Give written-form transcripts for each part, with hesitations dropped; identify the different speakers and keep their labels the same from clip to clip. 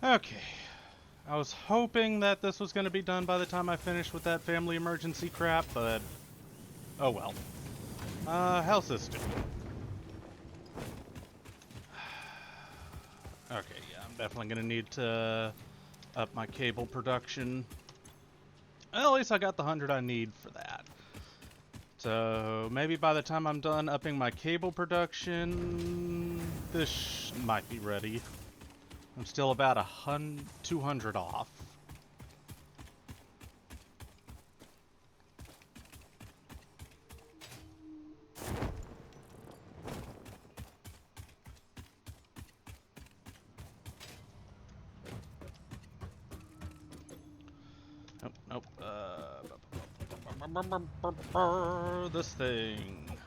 Speaker 1: Okay. I was hoping that this was going to be done by the time I finished with that family emergency crap, but... oh well. How's this doing? Okay, yeah, I'm definitely going to need to up my cable production. Well, at least I got the 100 I need for that. So maybe by the time I'm done upping my cable production, this might be ready. I'm still about 200 off. Nope, nope. This thing.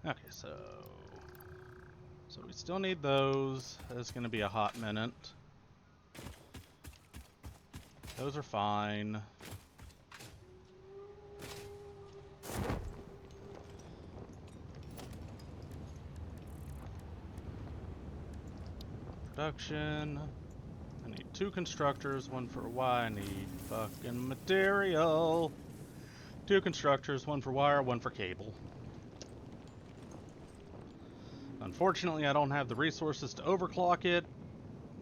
Speaker 1: Okay, so we still need those. It's gonna be a hot minute. Those are fine. Production. I need 2 constructors, 1 for why. I need fucking material. 2 constructors, 1 for wire, 1 for cable. Unfortunately, I don't have the resources to overclock it,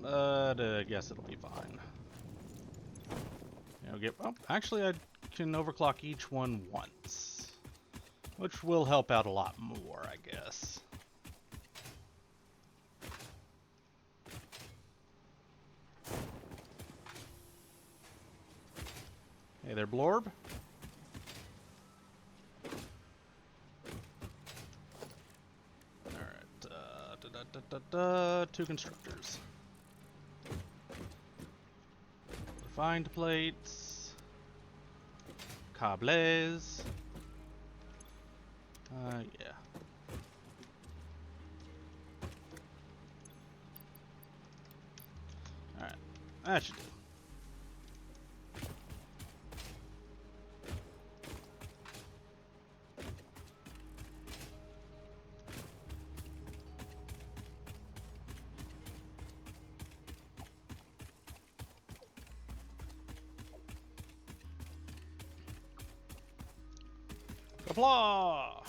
Speaker 1: but I guess it'll be fine. Oh, actually, I can overclock each one once, which will help out a lot more, I guess. Hey there, Blorb. Alright, 2 constructors. Refined plates. Cables. Yeah. Alright, that should do. Kapla!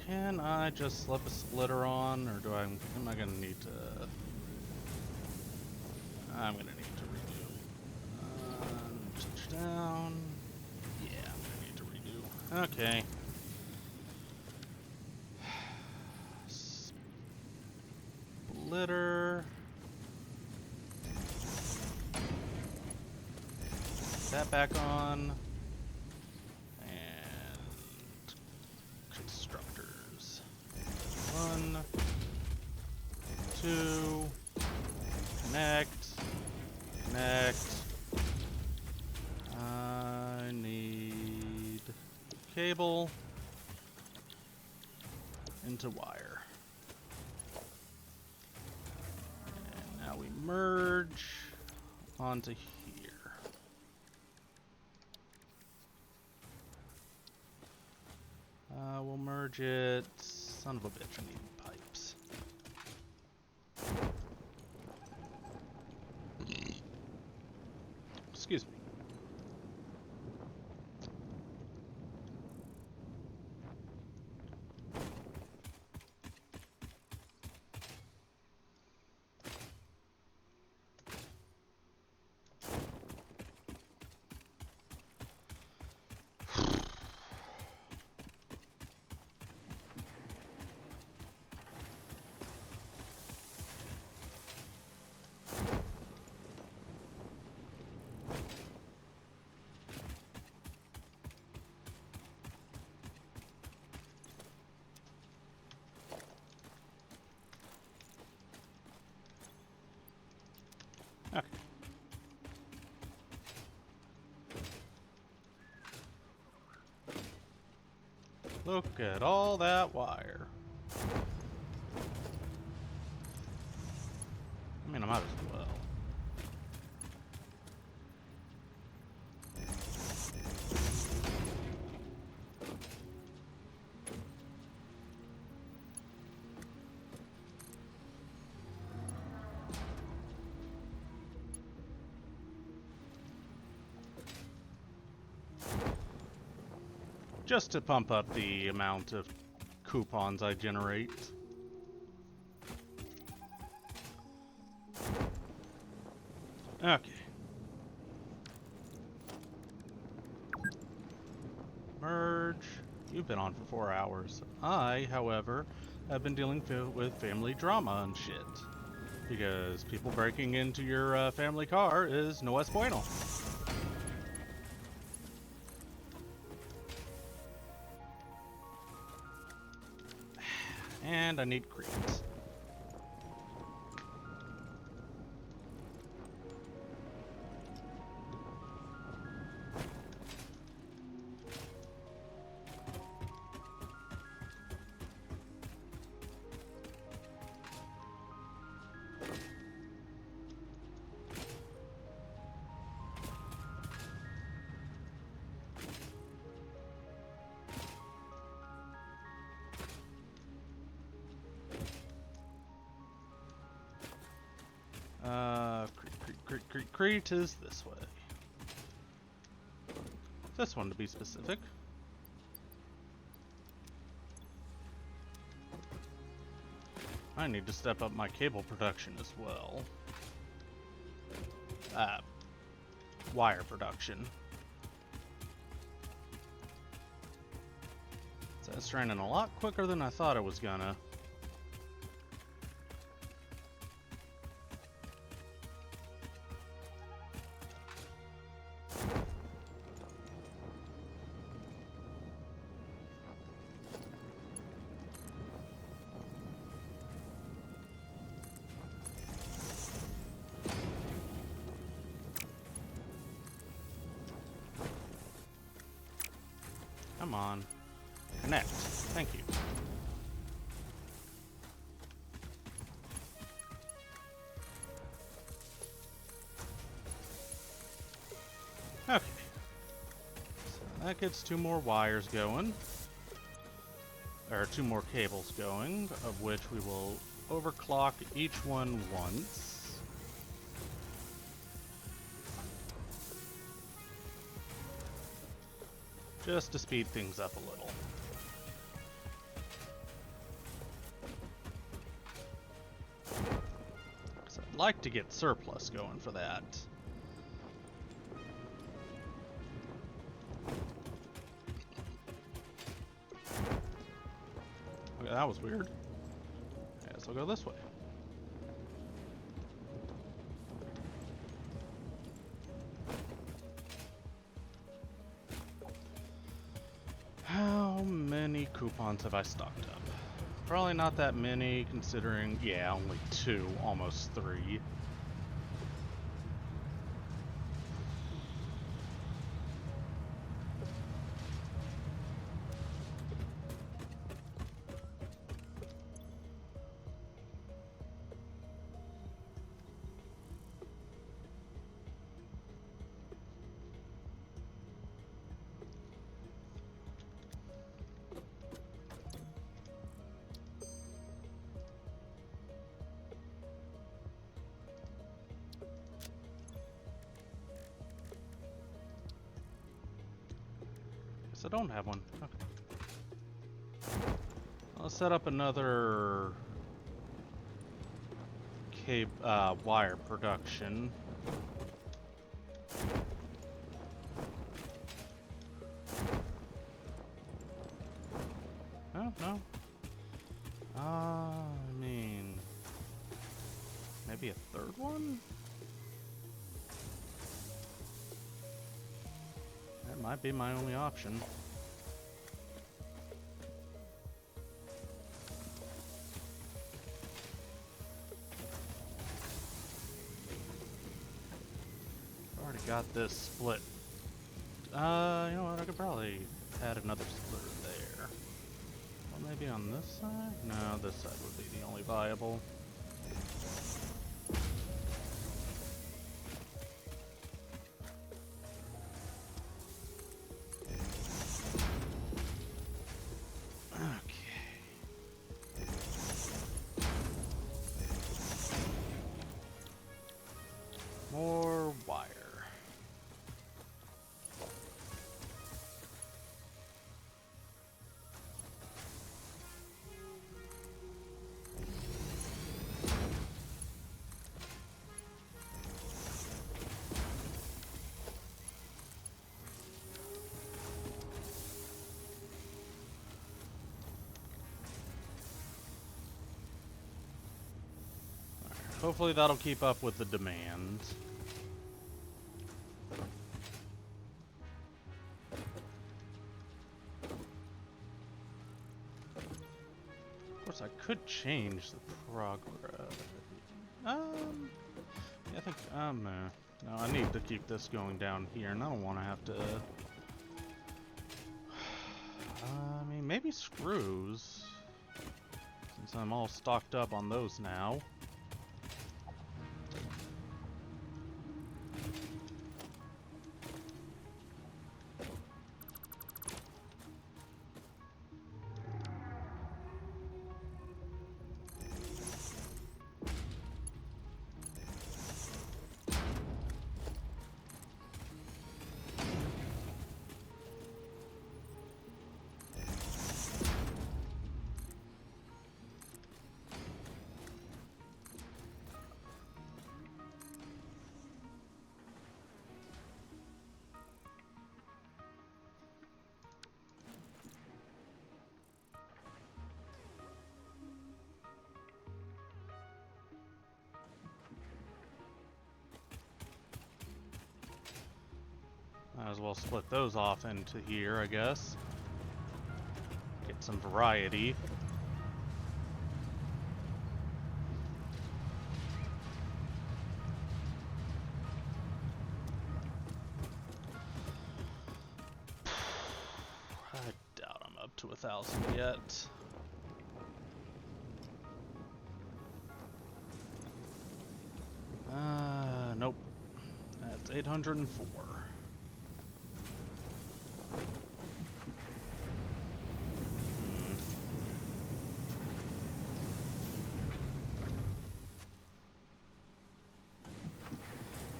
Speaker 1: Can I just slip a splitter on, or am I gonna need to? I'm gonna need to redo. Touchdown. Yeah, I'm gonna need to redo. Okay. Splitter. That back on. And constructors. 1, 2, connect. I need cable into wire. And now we merge onto here. We'll merge it. Son of a bitch, I need pipes. Excuse me. Okay. Look at all that wire. I mean, I might as well. just to pump up the amount of coupons I generate. Okay. Merge. You've been on for 4 hours. I, however, have been dealing with family drama and shit. Because people breaking into your family car is no es bueno. And I need crates. Crete is this way. This one to be specific. I need to step up my cable production as well. Wire production. So it's running a lot quicker than I thought it was gonna. Come on. Connect. Thank you. Okay. So that gets 2 more wires going. Or 2 more cables going, of which we will overclock each one once. Just to speed things up a little. Because I'd like to get surplus going for that. Okay, that was weird. I guess I'll go this way. How many coupons have I stocked up? Probably not that many, considering, yeah, only 2, almost 3. I don't have one. Okay. I'll set up another wire production. Oh, no. I mean, maybe a 3rd one? That might be my only option. Already got this split. You know what? I could probably add another splitter there. Well, maybe on this side? No, this side would be the only viable. More wire. Hopefully that'll keep up with the demand. Of course, I could change the progress. Yeah, I think, no, I need to keep this going down here, and I don't want to have to... I mean, maybe screws, since I'm all stocked up on those now. Might as well split those off into here, I guess. Get some variety. I doubt I'm up to 1,000 yet. Nope. That's 804.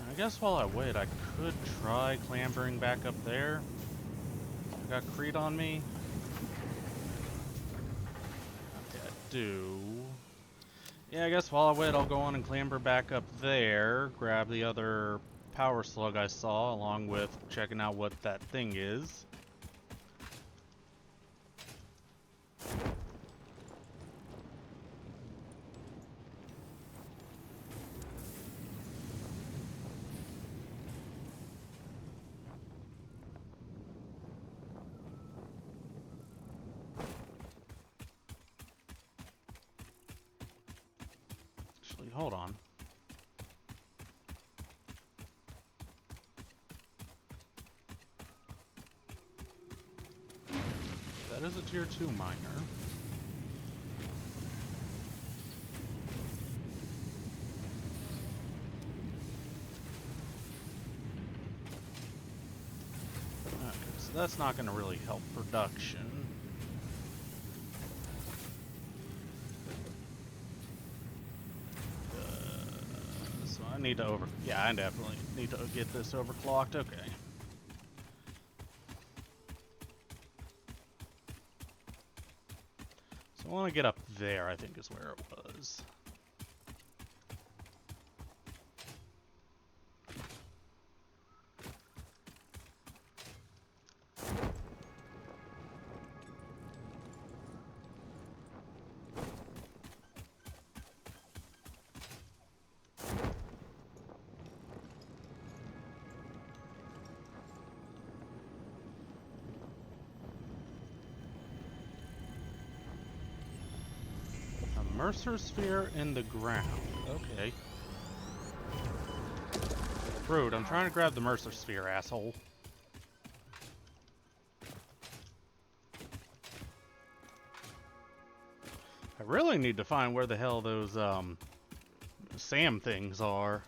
Speaker 1: I guess while I wait, I could try clambering back up there. I got Crete on me. Okay, I do. Yeah, I guess while I wait, I'll go on and clamber back up there, grab the other power slug I saw, along with checking out what that thing is. Actually, hold on. That is a tier 2 miner. Okay, so that's not going to really help production. So I need to yeah, I definitely need to get this overclocked. Okay. So I want to get up there, I think is where it was. Mercer sphere in the ground. Okay. Rude, I'm trying to grab the Mercer sphere, asshole. I really need to find where the hell those, SAM things are.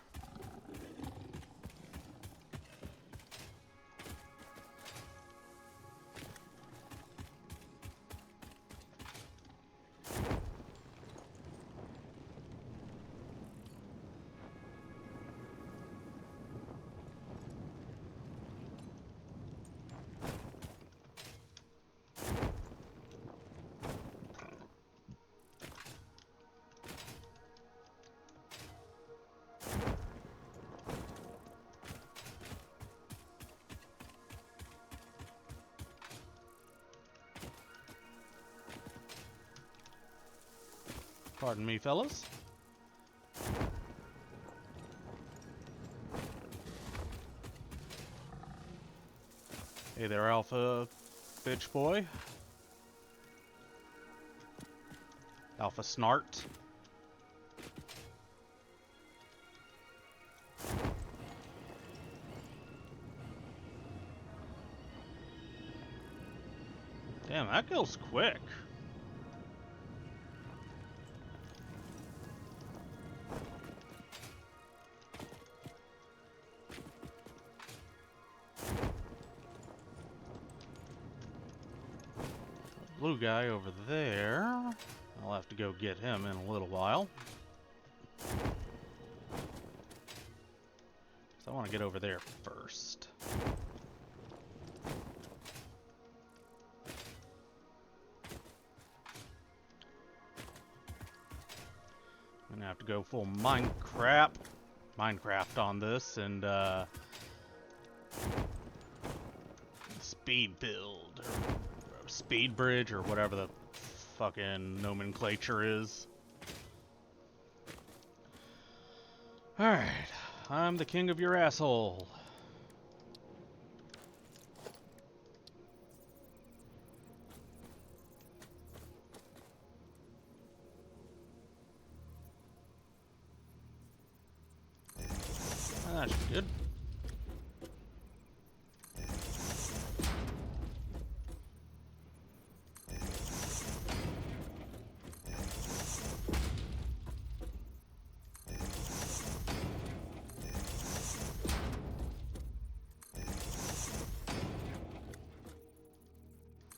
Speaker 1: Pardon me, fellas. Hey there, Alpha bitch boy. Alpha Snart. Damn, that goes quick. Blue guy over there. I'll have to go get him in a little while. So I want to get over there first. I'm gonna have to go full Minecraft on this and speed build or speed bridge or whatever the fucking nomenclature is. Alright, I'm the king of your asshole. That should be good.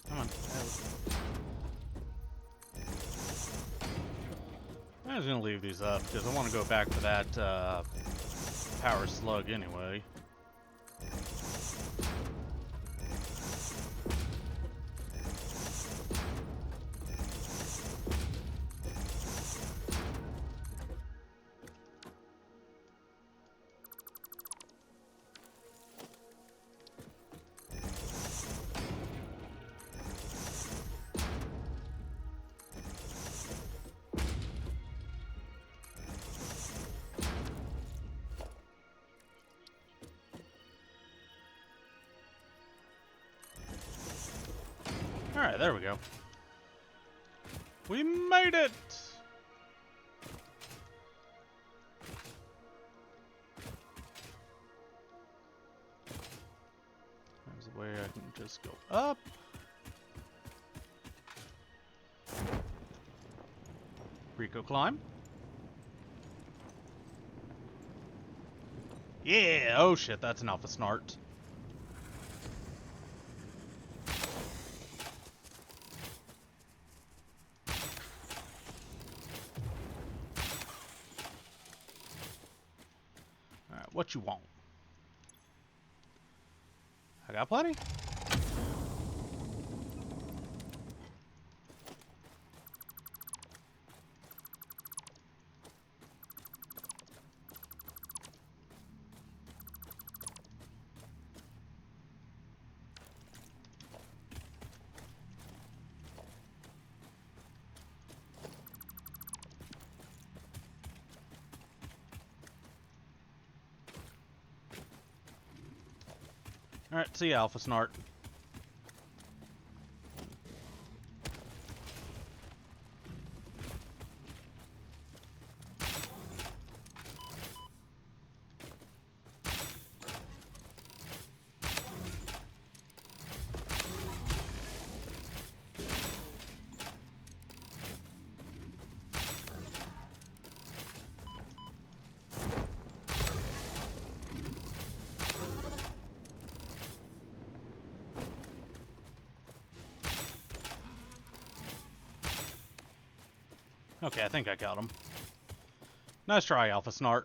Speaker 1: Come on. I'm just gonna leave these up because I want to go back to that power slug anyway. Alright, there we go. We made it! There's a way I can just go up. Rico climb. Yeah! Oh shit, that's an Alpha Snart. What you want? I got plenty. Alright, see ya, Alpha Snart. Okay, I think I got him. Nice try, Alpha Snart.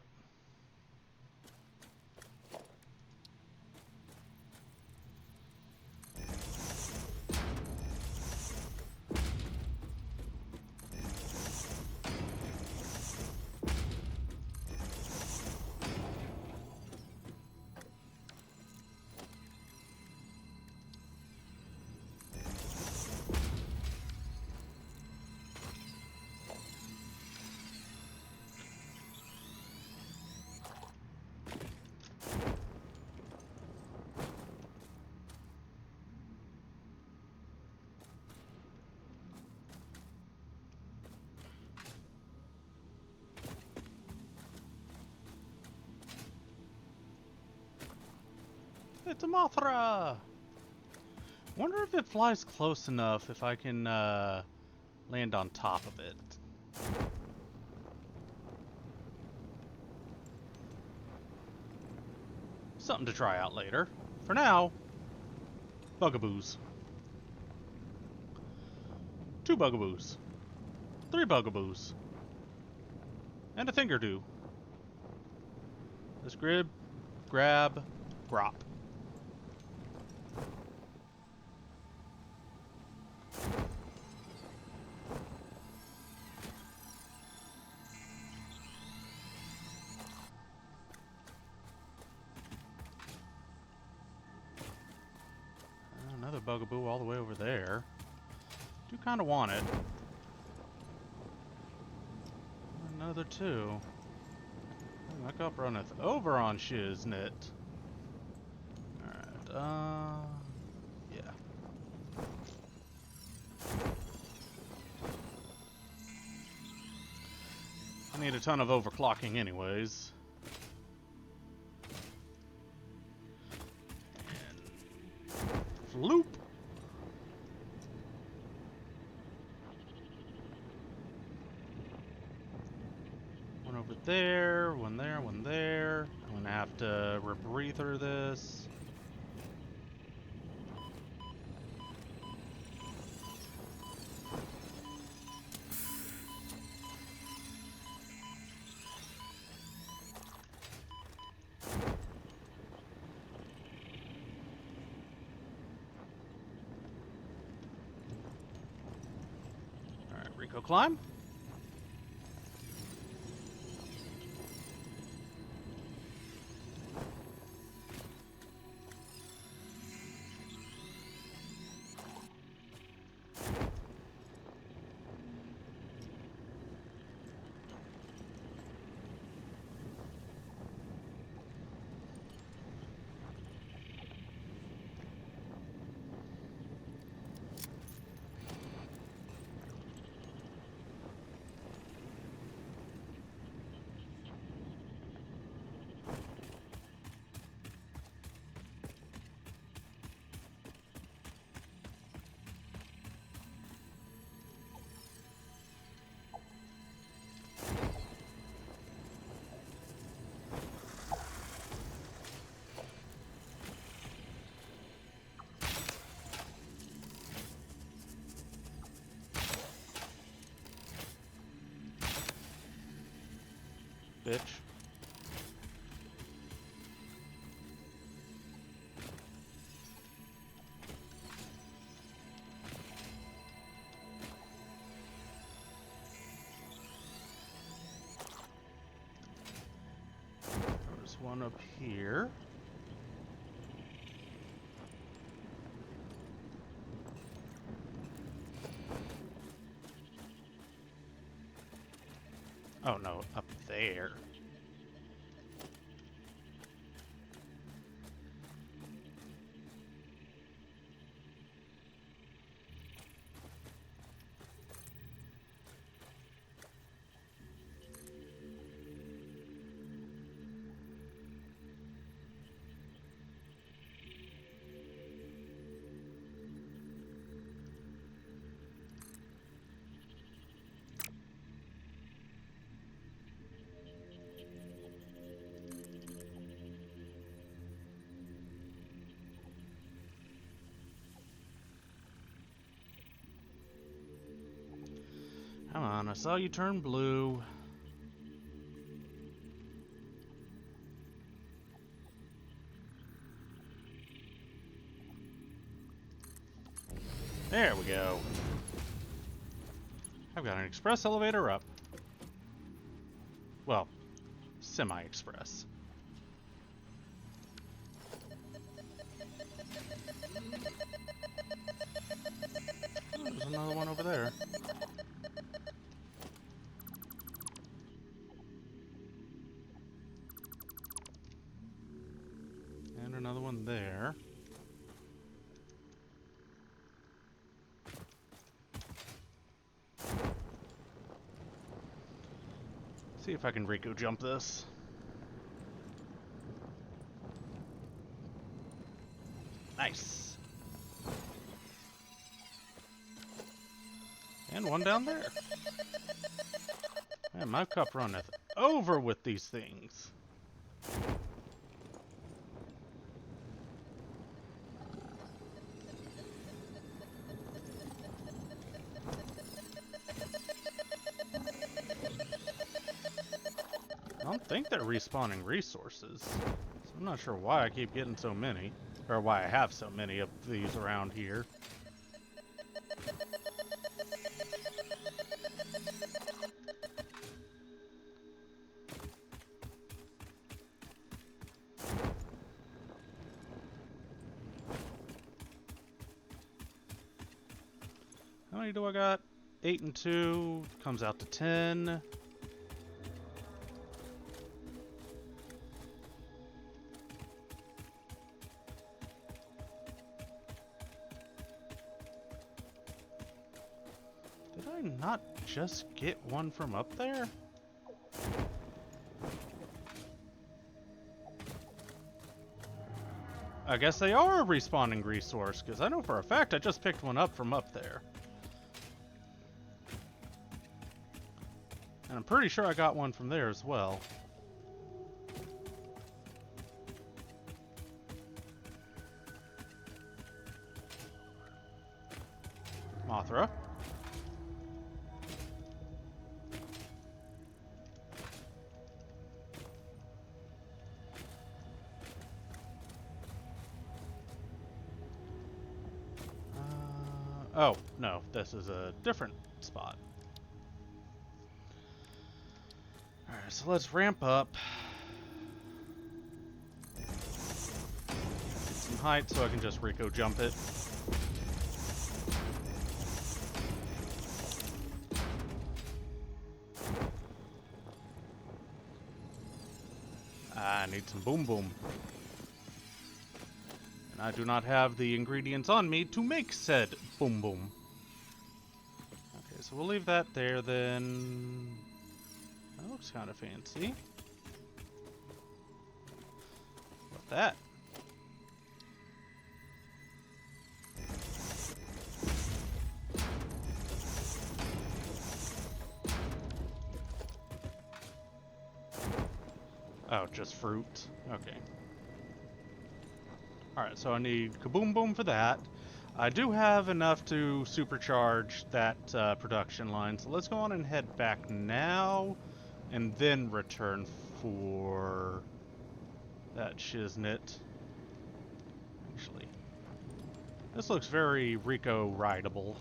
Speaker 1: It's a Mothra! Wonder if it flies close enough if I can land on top of it. Something to try out later. For now, bugaboos. 2 bugaboos. 3 bugaboos. And a thingerdo. Let's grab, grop. Another bugaboo all the way over there. Do kind of want it. Another 2. My cup runneth over on shiznit. Alright, yeah. I need a ton of overclocking anyways. And floop! One over there, one there, one there. I'm gonna have to rebreather this. Alright, Rico climb. Bitch. There's one up here. Oh no, up there. Come on, I saw you turn blue. There we go. I've got an express elevator up. Well, semi-express. Oh, there's another one over there. And another one there. See if I can Rico jump this. And one down there. Man, my cup runneth over with these things. I don't think they're respawning resources. So I'm not sure why I keep getting so many. Or why I have so many of these around here. How many do I got? 8 and 2 comes out to 10. Did I not just get one from up there? I guess they are a respawning resource, because I know for a fact I just picked one up from up there. And I'm pretty sure I got one from there as well. Mothra. Oh, no, this is a different spot. Alright, so let's ramp up. Get some height so I can just Rico jump it. I need some boom boom. And I do not have the ingredients on me to make said boom boom. Okay, so we'll leave that there then. That looks kind of fancy. What's that? Oh, just fruit. Okay. Alright, so I need Kaboom Boom for that. I do have enough to supercharge that production line, so let's go on and head back now, and then return for that shiznit. Actually, this looks very Rico-rideable.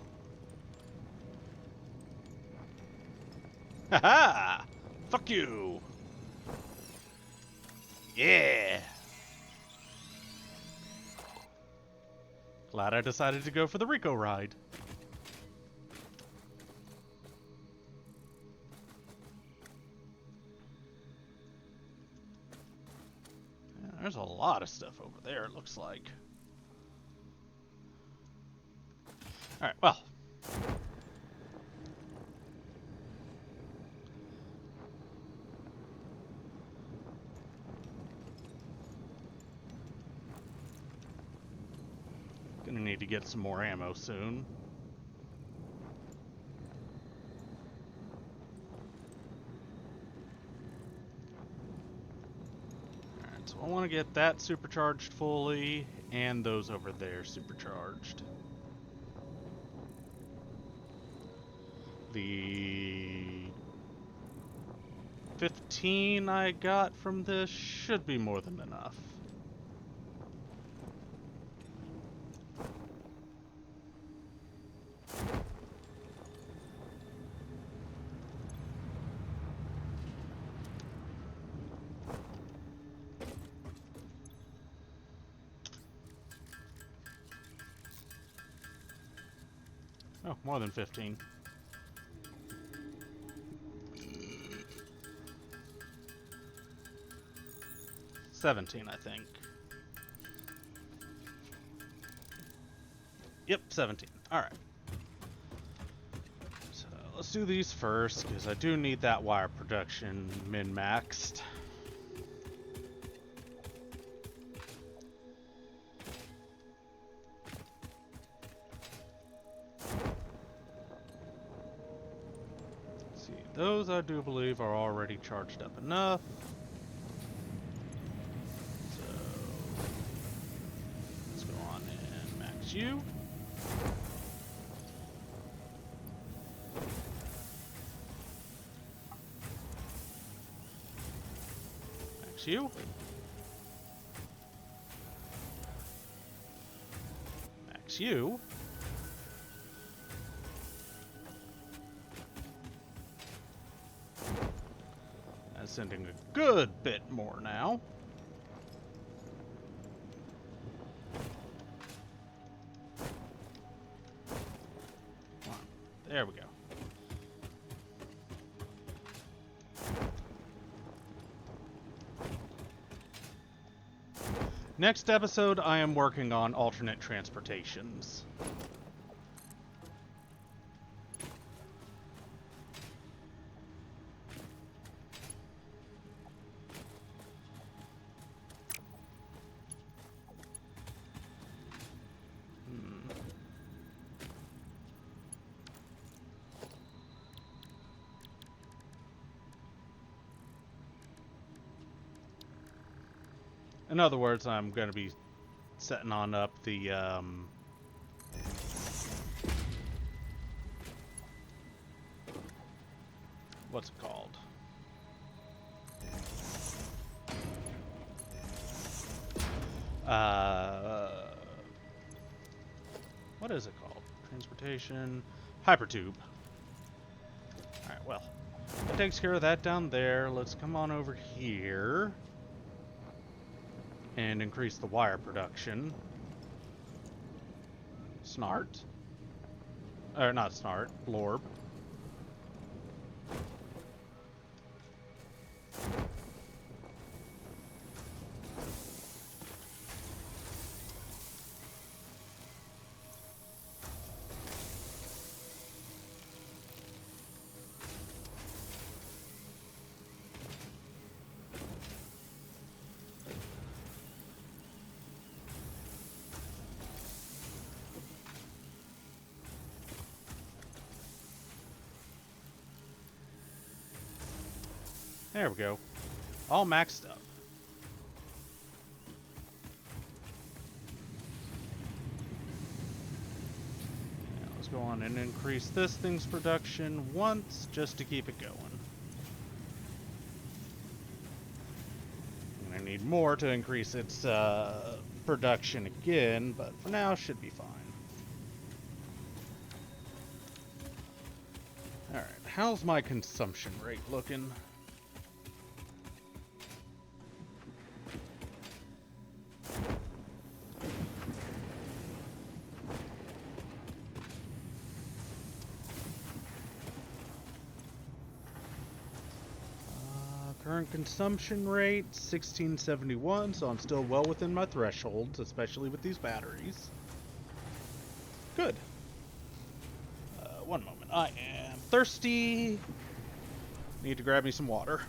Speaker 1: Haha! Fuck you! Yeah! Glad I decided to go for the Rico ride. Yeah, there's a lot of stuff over there, it looks like. Alright, well. Gonna need to get some more ammo soon. Alright, so I want to get that supercharged fully, and those over there supercharged. The 15 I got from this should be more than enough. Oh, more than 15. $17, I think. Yep, 17. Alright. So let's do these first, because I do need that wire production min-maxed. Those I do believe are already charged up enough. So let's go on and max you. Max you. Max you. That's sending a good bit more now. There we go. Next episode, I am working on alternate transportations. In other words, I'm going to be setting on up the, what's it called? What is it called? Transportation, Hypertube. Alright, well, that takes care of that down there. Let's come on over here and increase the wire production. Snart. Or not Snart, Blorb. There we go. All maxed up. Now let's go on and increase this thing's production once just to keep it going. And I need more to increase its production again, but for now should be fine. Alright, how's my consumption rate looking? Current consumption rate, 1671, so I'm still well within my thresholds, especially with these batteries. Good. One moment. I am thirsty. Need to grab me some water.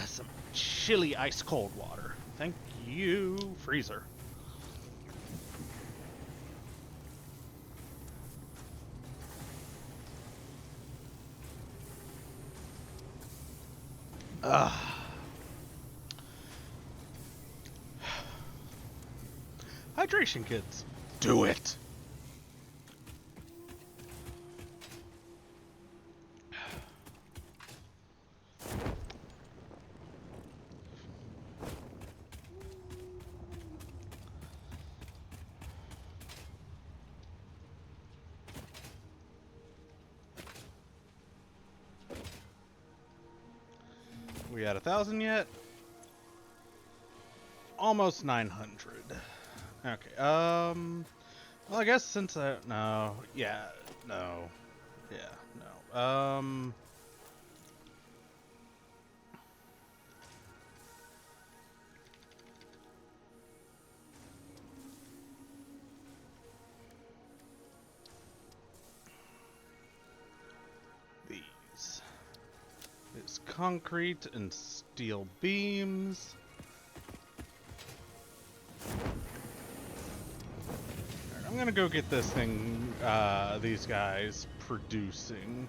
Speaker 1: Some chilly ice cold water. Thank you, freezer. Hydration kids, do it. We at 1,000 yet? Almost 900. Okay, well, I guess since I, no, yeah, no, yeah, no, these. It's concrete and steel beams. I'm gonna go get this thing, these guys producing.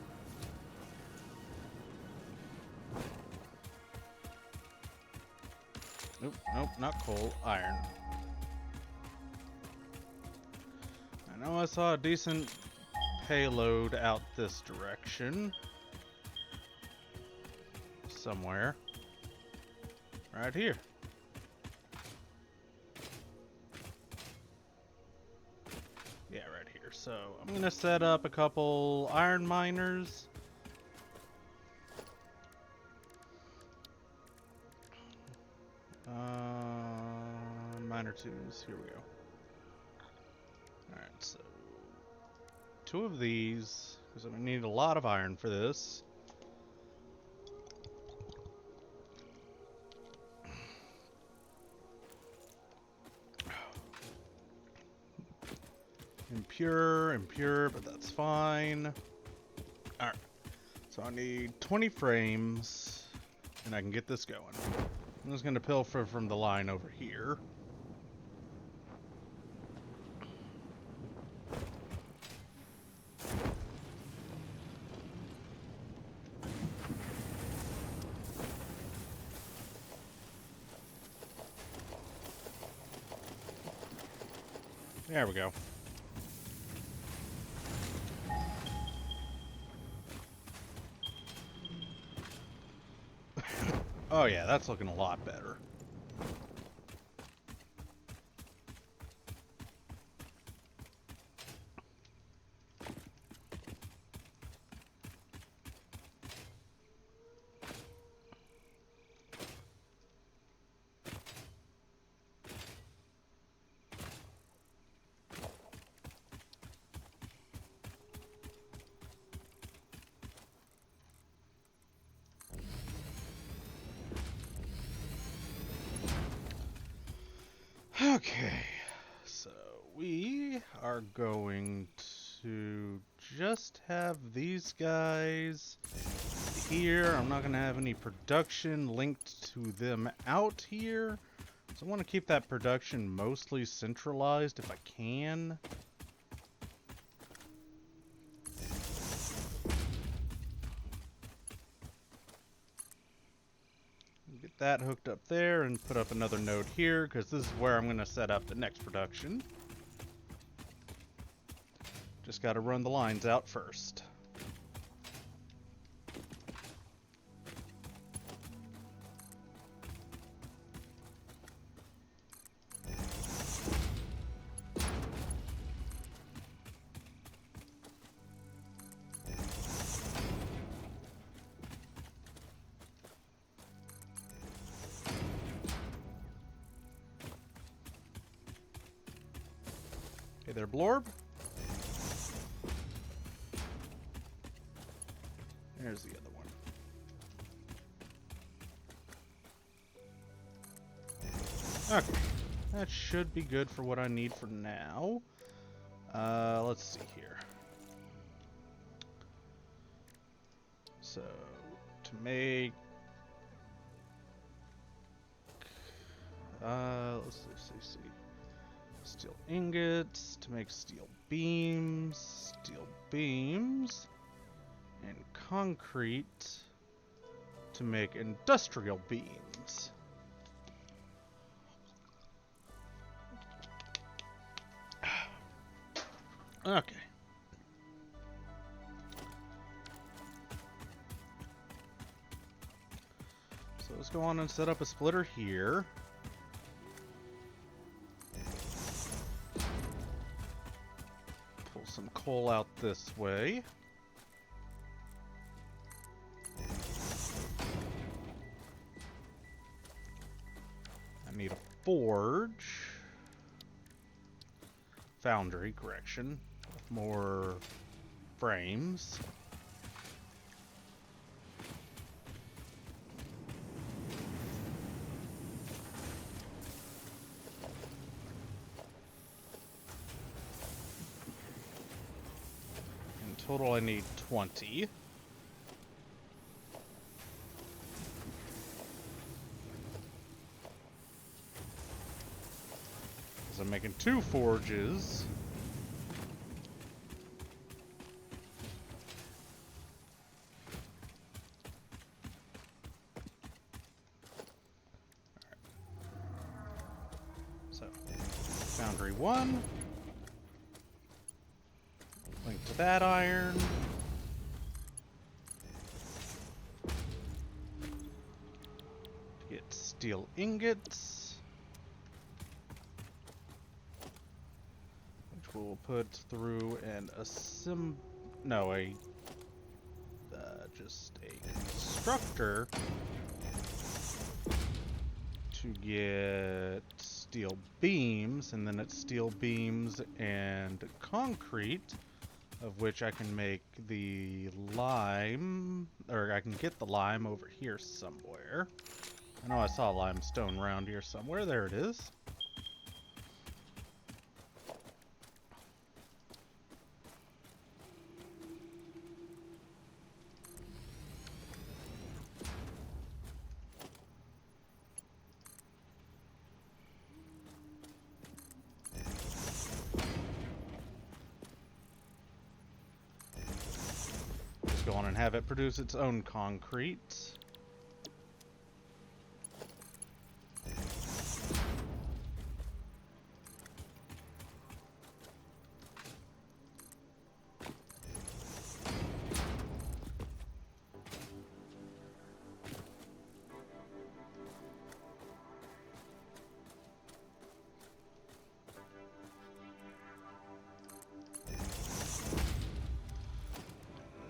Speaker 1: Nope, nope, not coal, iron. I know I saw a decent payload out this direction. Somewhere. Right here. Yeah, right here. So I'm gonna set up a couple iron miners. Miner twos. Here we go. Alright, so 2 of these, because I'm gonna need a lot of iron for this. Impure, but that's fine. Alright, so I need 20 frames, and I can get this going. I'm just going to pilfer from the line over here. There we go. Oh yeah, that's looking a lot better. Okay, so we are going to just have these guys here. I'm not going to have any production linked to them out here. So I want to keep that production mostly centralized if I can. Get that hooked up there and put up another node here, because this is where I'm going to set up the next production. Just got to run the lines out first. Hey there, Blorb. There's the other one. Okay. That should be good for what I need for now. Let's see here. So, to make... let's see. Steel ingots to make steel beams, and concrete to make industrial beams. Okay. So let's go on and set up a splitter here. Pull some coal out this way. I need a foundry, correction, with more frames. In total, I need 20. I'm making 2 forges. Foundry 1. Link to that iron. Get steel ingots. Which we'll put through an just a constructor to get steel beams, and then it's steel beams and concrete, of which I can make the lime, or I can get the lime over here somewhere. I know I saw limestone around here somewhere. There it is. Just go on and have it produce its own concrete.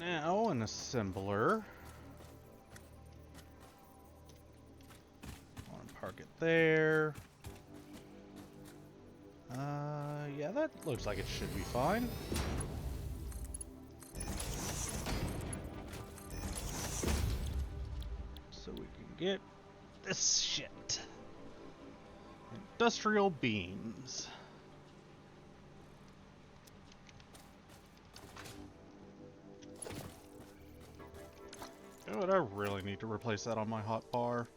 Speaker 1: Now, an assembler. I want to park it there. Yeah, that looks like it should be fine. So we can get this shit. Industrial beams. Oh, I really need to replace that on my hot bar.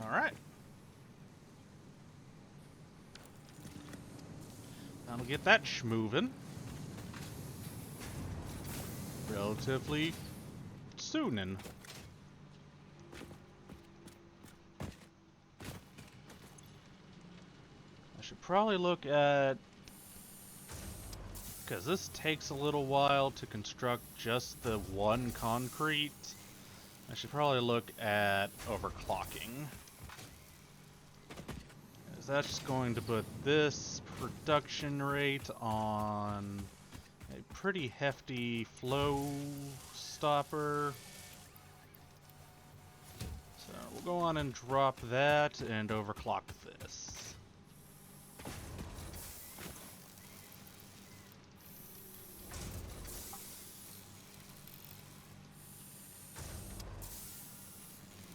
Speaker 1: All right. I'll get that schmovin' relatively soonin'. I should probably look at, because this takes a little while to construct just the one concrete. I should probably look at overclocking. That's going to put this production rate on a pretty hefty flow stopper. So we'll go on and drop that and overclock this.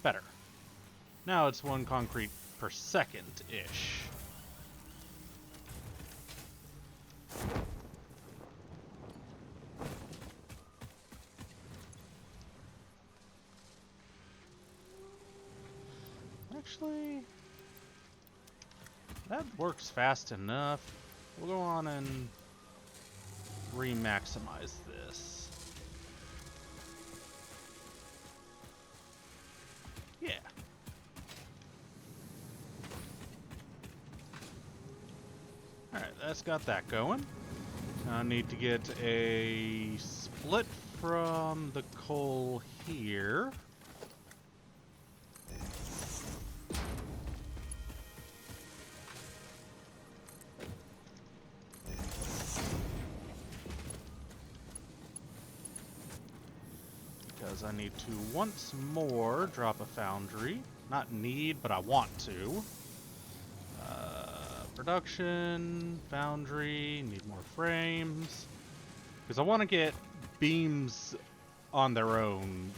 Speaker 1: Better. Now it's 1 concrete per second-ish. Actually, that works fast enough. We'll go on and re-maximize this. Yeah. Alright, that's got that going. I need to get a split from the coal here. Because I need to once more drop a foundry. Not need, but I want to. Production, foundry, need more frames. Because I want to get beams on their own,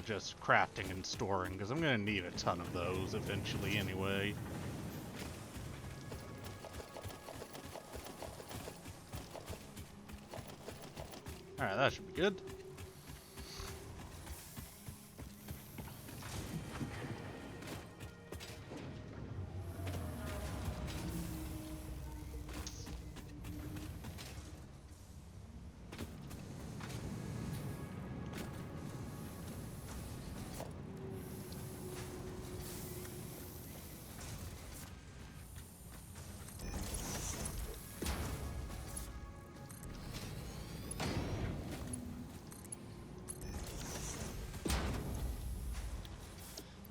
Speaker 1: just crafting and storing, because I'm going to need a ton of those eventually anyway. Alright, that should be good.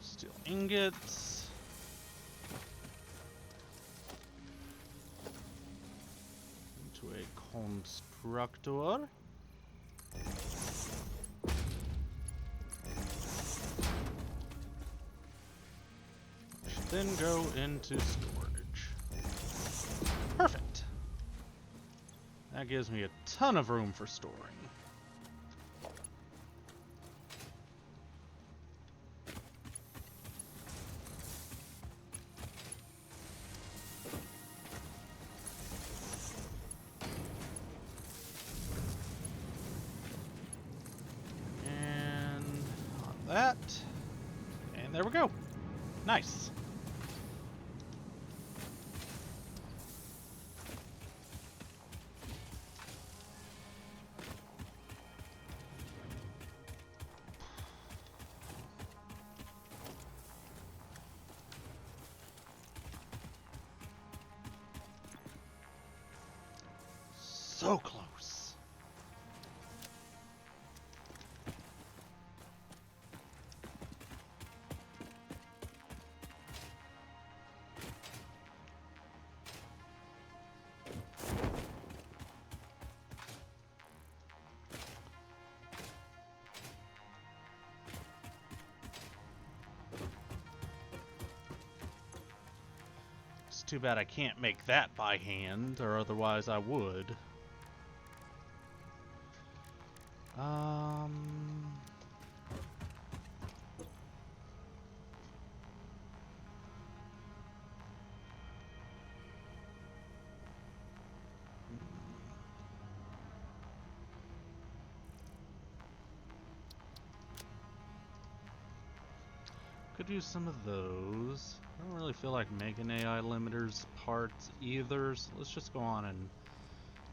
Speaker 1: Steel ingots. Into a constructor. Which then go into storage. Perfect. That gives me a ton of room for storing. That, and there we go. Nice. So close. It's too bad I can't make that by hand, or otherwise I would. Could use some of those. I don't really feel like making AI limiters parts either, so let's just go on and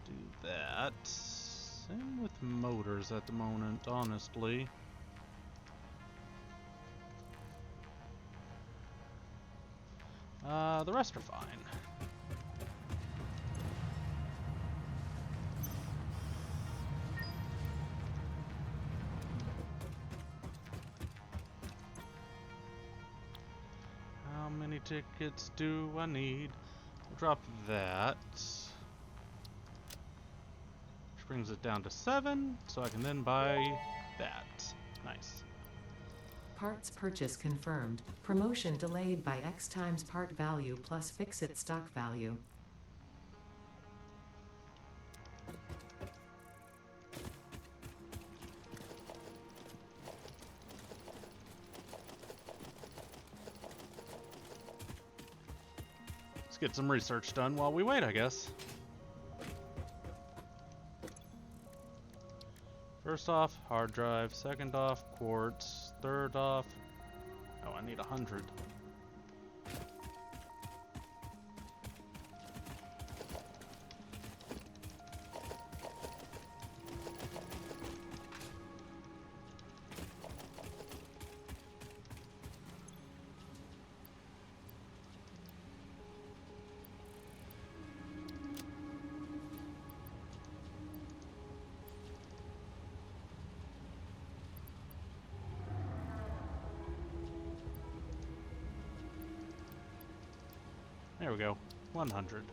Speaker 1: do that. Same with motors at the moment, honestly. The rest are fine. How many tickets do I need? We'll drop that. Which brings it down to 7, so I can then buy that. Nice.
Speaker 2: Parts purchase confirmed. Promotion delayed by X times part value plus fix-it stock value.
Speaker 1: Let's get some research done while we wait, I guess. First off, hard drive. Second off, quartz. Third off... Oh, I need 100. There we go. 100.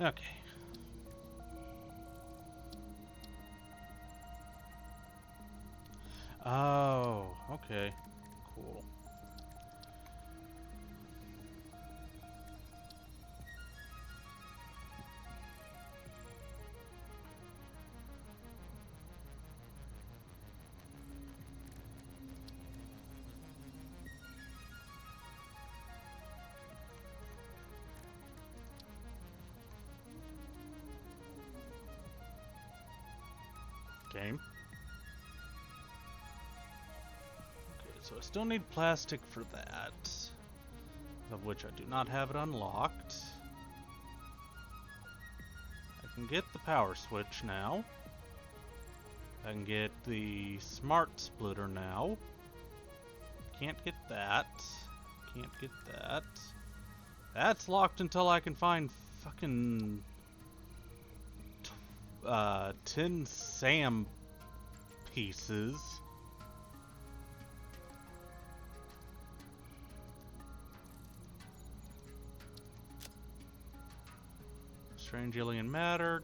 Speaker 1: Okay. Oh, okay. Cool. Okay. Okay, so I still need plastic for that, of which I do not have it unlocked. I can get the power switch now. I can get the smart splitter now. Can't get that. Can't get that. That's locked until I can find fucking 10 SAM pieces. Strange alien matter,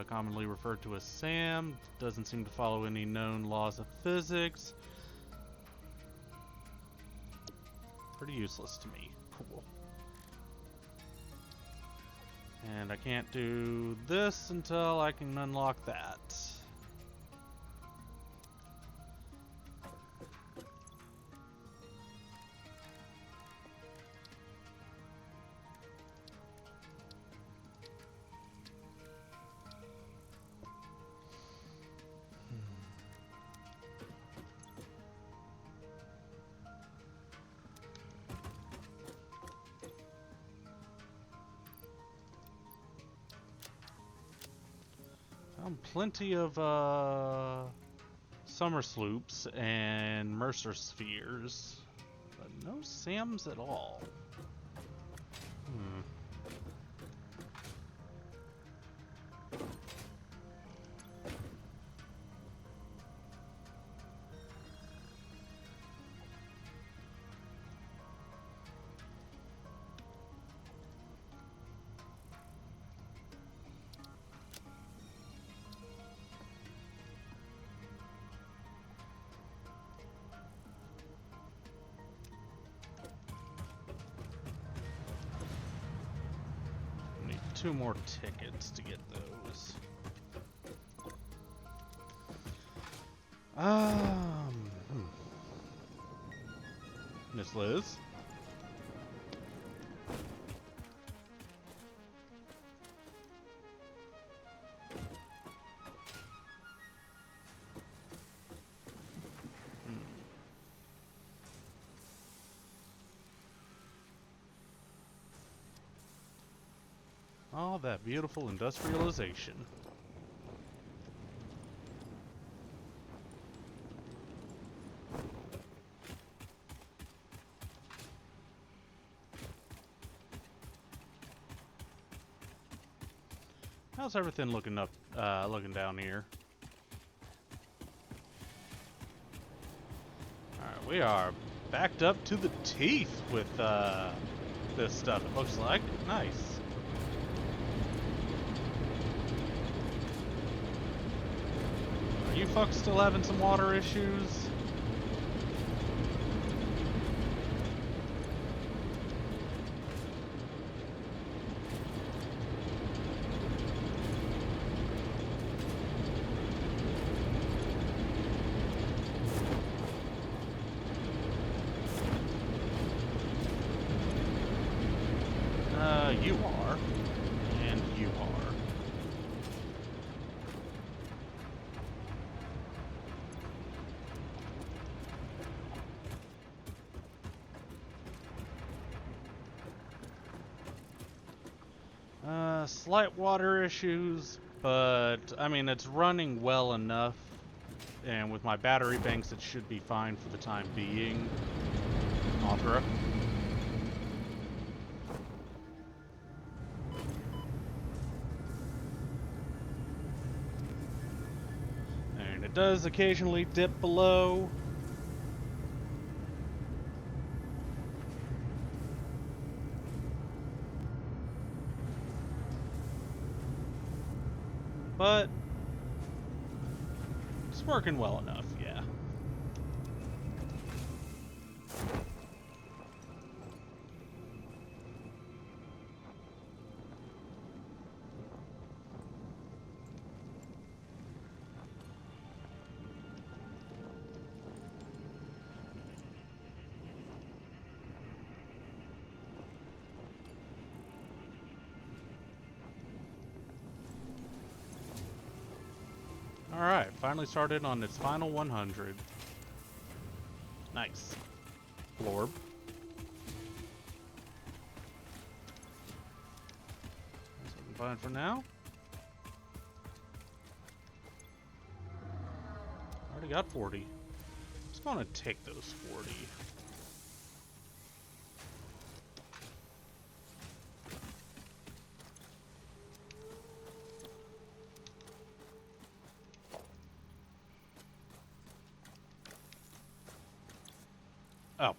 Speaker 1: commonly referred to as SAM, doesn't seem to follow any known laws of physics. Pretty useless to me. Cool. And I can't do this until I can unlock that. Found plenty of summer sloops and Mercer spheres, but no SAMs at all. Need 2 more tickets to get those. Miss Liz? Oh, that beautiful industrialization. How's everything looking up, looking down here? Alright, we are backed up to the teeth with, this stuff, it looks like. Nice. Are you fucks still having some water issues? You are. And you are. Slight water issues, but I mean, it's running well enough, and with my battery banks, it should be fine for the time being. Mothra. And it does occasionally dip below. But it's working well enough, yeah. Alright, finally started on its final 100. Nice. Blorb. That's what I'm buying for now. Already got 40. Just gonna take those 40. Oh.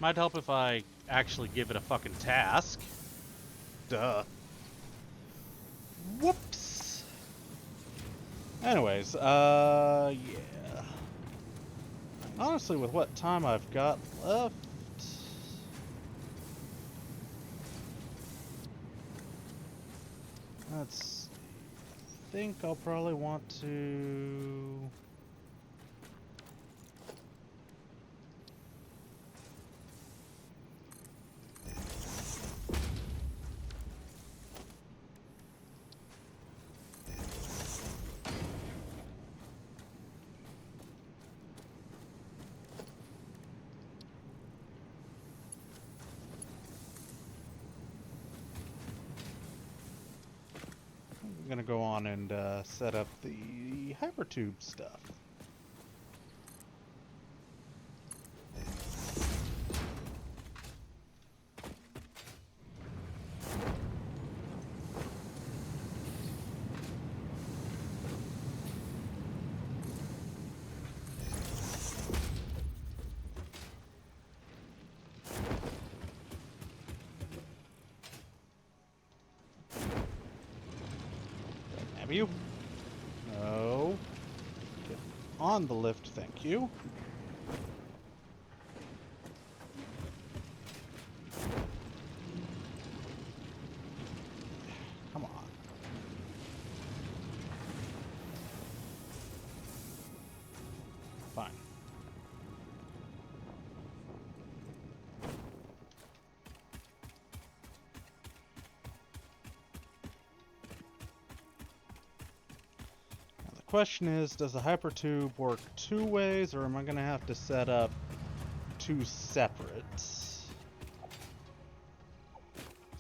Speaker 1: Might help if I actually give it a fucking task. Duh. Whoops. Anyways, yeah. Honestly, with what time I've got left, let's think I'll probably want to. I'm gonna go on and set up the Hypertube stuff. Have you? No. Get on the lift, thank you. Come on. Fine. Question is, does the Hypertube work two ways, or am I going to have to set up two separate? So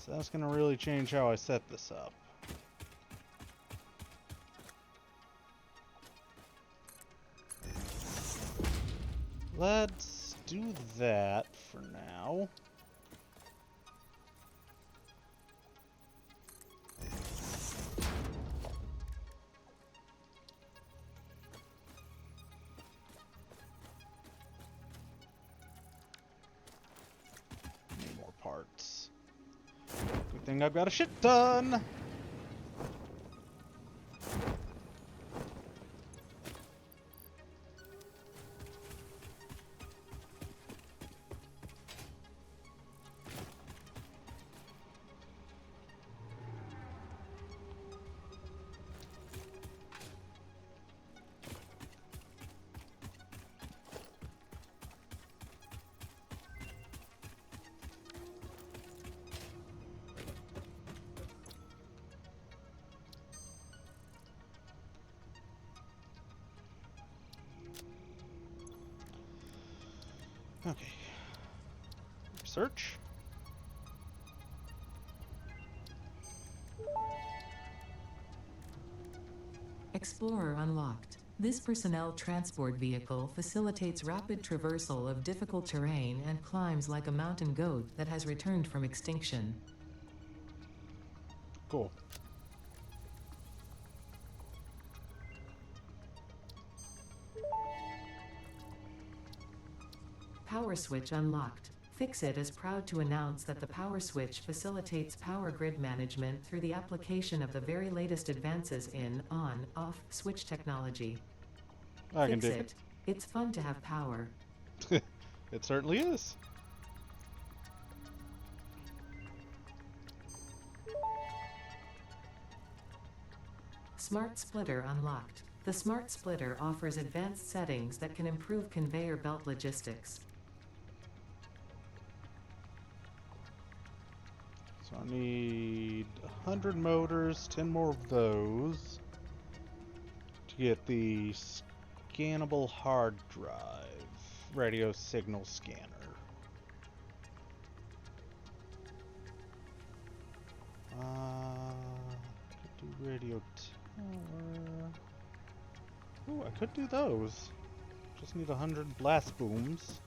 Speaker 1: that's going to really change how I set this up. Let's do that for now. Parts. Good thing I've got a shit ton. Okay. Search.
Speaker 2: Explorer unlocked. This personnel transport vehicle facilitates rapid traversal of difficult terrain and climbs like a mountain goat that has returned from extinction.
Speaker 1: Cool.
Speaker 2: Power switch unlocked. Fixit is proud to announce that the power switch facilitates power grid management through the application of the very latest advances in on-off switch technology.
Speaker 1: I can dig it.
Speaker 2: It's fun to have power.
Speaker 1: It certainly is.
Speaker 2: Smart splitter unlocked. The smart splitter offers advanced settings that can improve conveyor belt logistics.
Speaker 1: So I need 100 motors, 10 more of those to get the scannable hard drive, radio signal scanner. Could do radio tower. Ooh, I could do those. Just need 100 blast booms.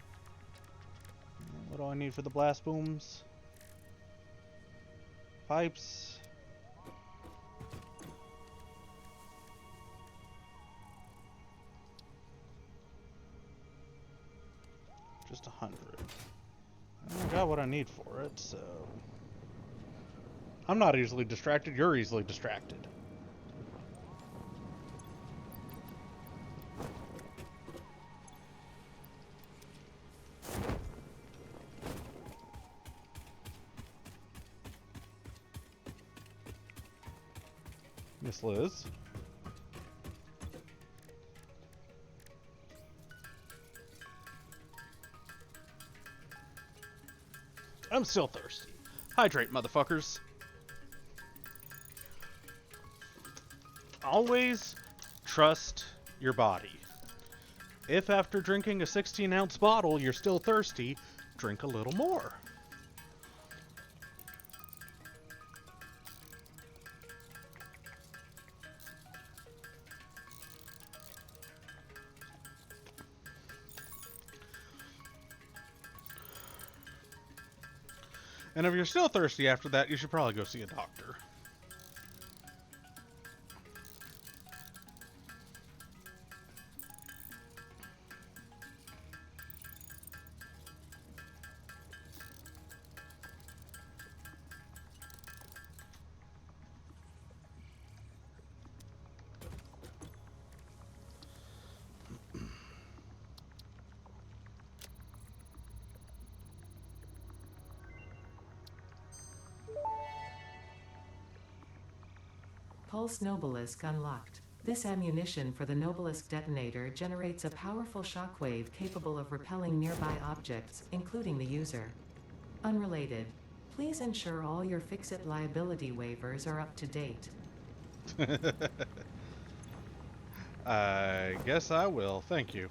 Speaker 1: What do I need for the blast booms? Pipes. Just 100. I got what I need for it, so... I'm not easily distracted, you're easily distracted. Miss Liz. I'm still thirsty. Hydrate, motherfuckers. Always trust your body. If after drinking a 16-ounce bottle you're still thirsty, drink a little more. And if you're still thirsty after that, you should probably go see a doctor.
Speaker 2: Pulse Nobelisk unlocked. This ammunition for the Nobelisk detonator generates a powerful shockwave capable of repelling nearby objects, including the user. Unrelated. Please ensure all your Fix-It liability waivers are up to date.
Speaker 1: I guess I will. Thank you.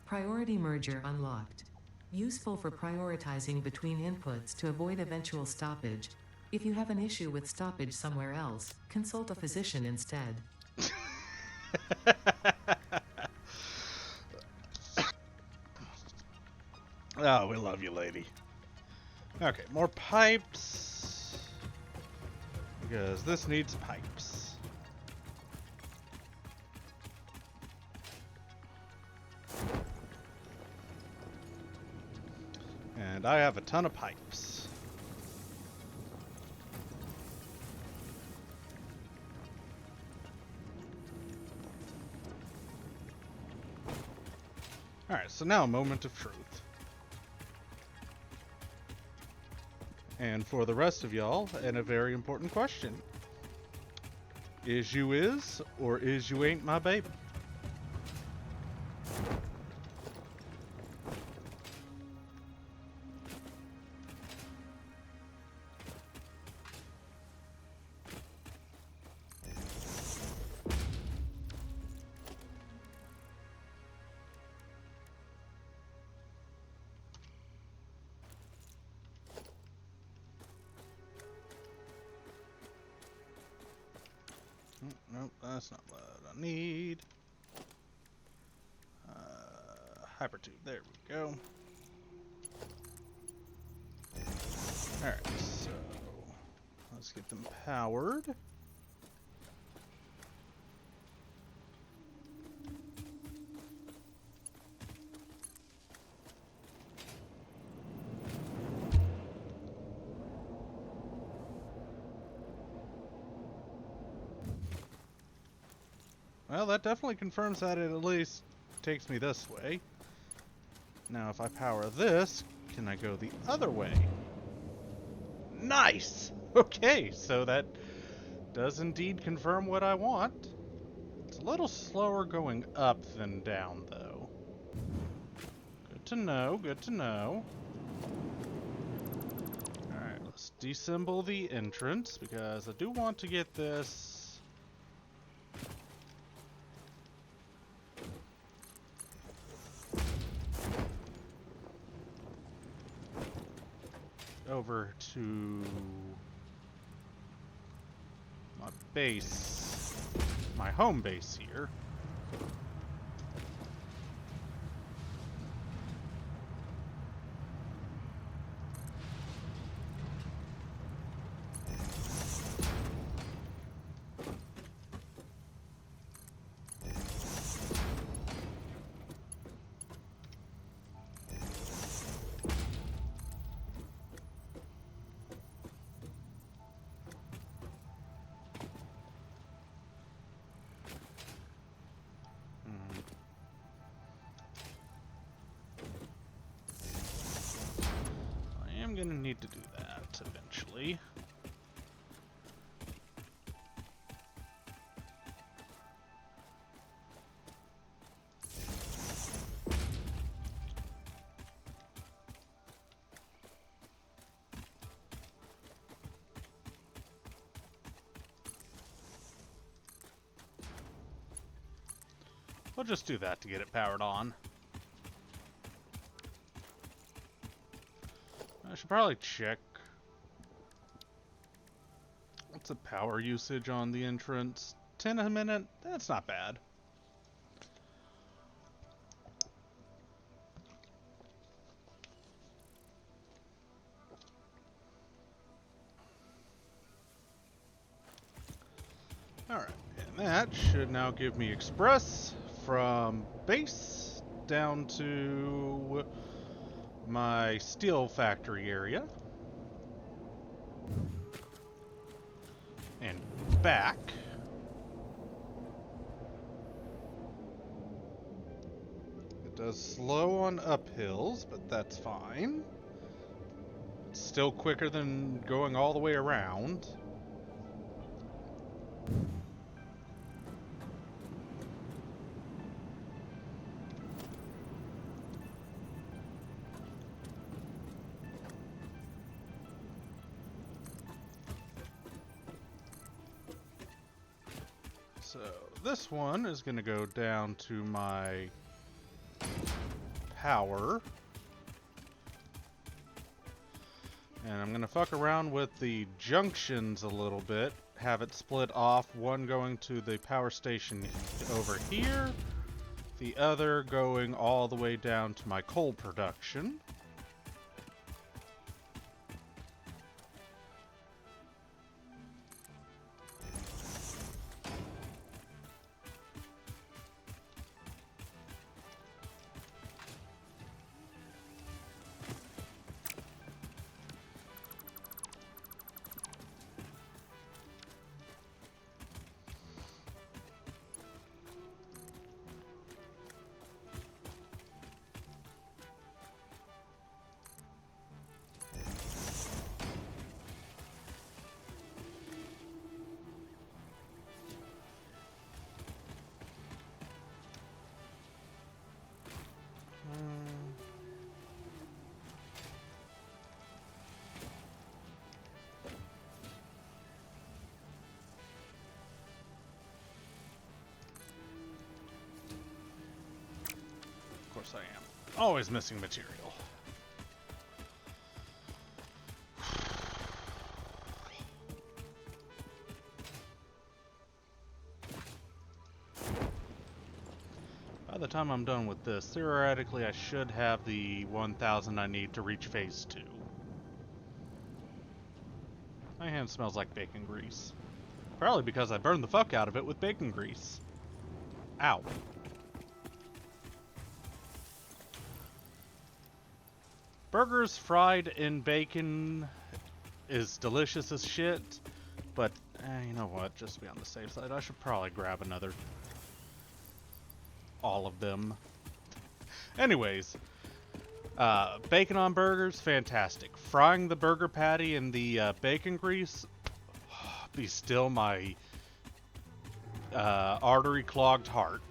Speaker 2: Priority merger unlocked. Useful for prioritizing between inputs to avoid eventual stoppage. If you have an issue with stoppage somewhere else, consult a physician instead.
Speaker 1: Oh, we love you, lady. Okay, more pipes. Because this needs pipes. And I have a ton of pipes. Alright, so now a moment of truth. And for the rest of y'all, and a very important question. Is you is, or is you ain't my baby? Nope, that's not what I need. Hypertube, there we go. Alright, so let's get them powered. Well, that definitely confirms that it at least takes me this way. Now, if I power this, can I go the other way? Nice! Okay, so that does indeed confirm what I want. It's a little slower going up than down, though. Good to know, good to know. Alright, let's deassemble the entrance, because I do want to get this over to my base, my home base here. I'm gonna need to do that eventually. We'll just do that to get it powered on. I should probably check. What's the power usage on the entrance? 10 a minute? That's not bad. Alright, and that should now give me express from base down to my steel factory area. And back. It does slow on uphills, but that's fine. It's still quicker than going all the way around. So this one is going to go down to my power. And I'm going to fuck around with the junctions a little bit. Have it split off, one going to the power station over here, the other going all the way down to my coal production. Of course I am. Always missing material. By the time I'm done with this, theoretically I should have the 1,000 I need to reach phase 2. My hand smells like bacon grease. Probably because I burned the fuck out of it with bacon grease. Ow. Burgers fried in bacon is delicious as shit, but you know what, just to be on the safe side, I should probably grab another. All of them. Anyways, Bacon on burgers, fantastic. Frying the burger patty in the bacon grease, be still my artery clogged heart.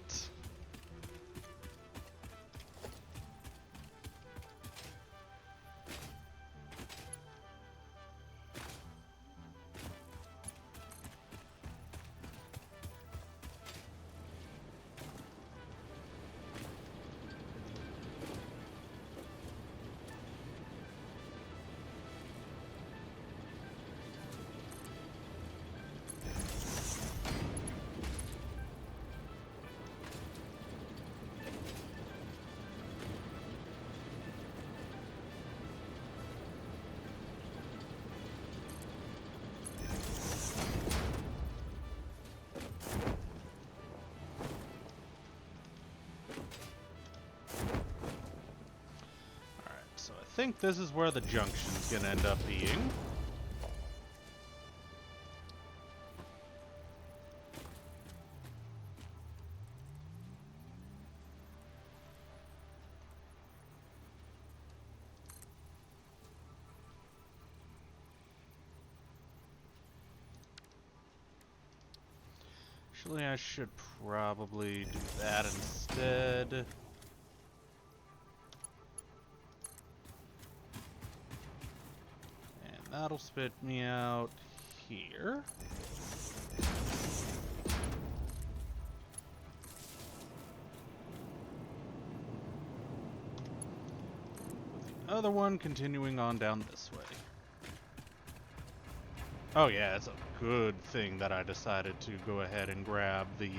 Speaker 1: I think this is where the junction's gonna end up being. Actually, I should probably do that instead. That'll spit me out here. With the other one continuing on down this way. Oh yeah, it's a good thing that I decided to go ahead and grab the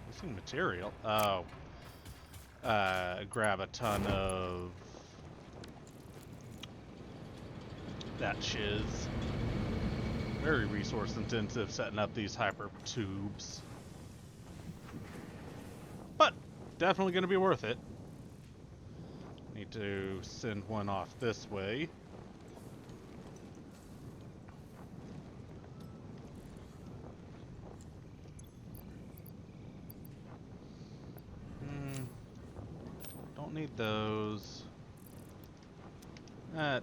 Speaker 1: missing material. Oh. Grab a ton of that shiz. Very resource intensive setting up these Hypertubes. But definitely going to be worth it. Need to send one off this way. Don't need those. That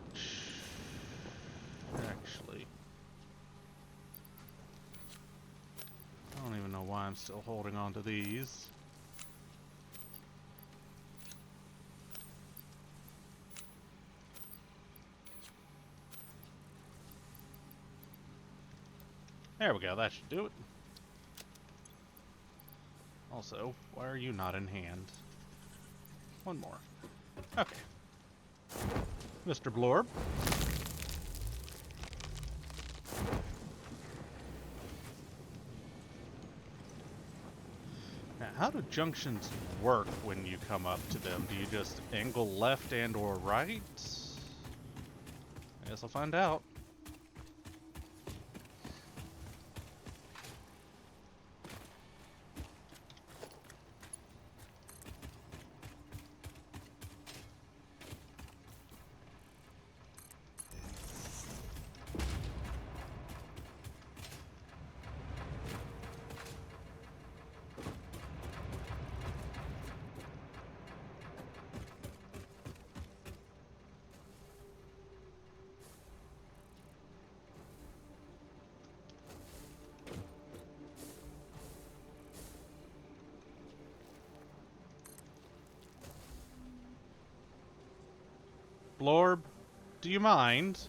Speaker 1: actually, I don't even know why I'm still holding on to these. There we go, that should do it. Also, why are you not in hand? One more. Okay. Mr. Blorb. Now, how do junctions work when you come up to them? Do you just angle left and or right? I guess I'll find out. Blorb, do you mind?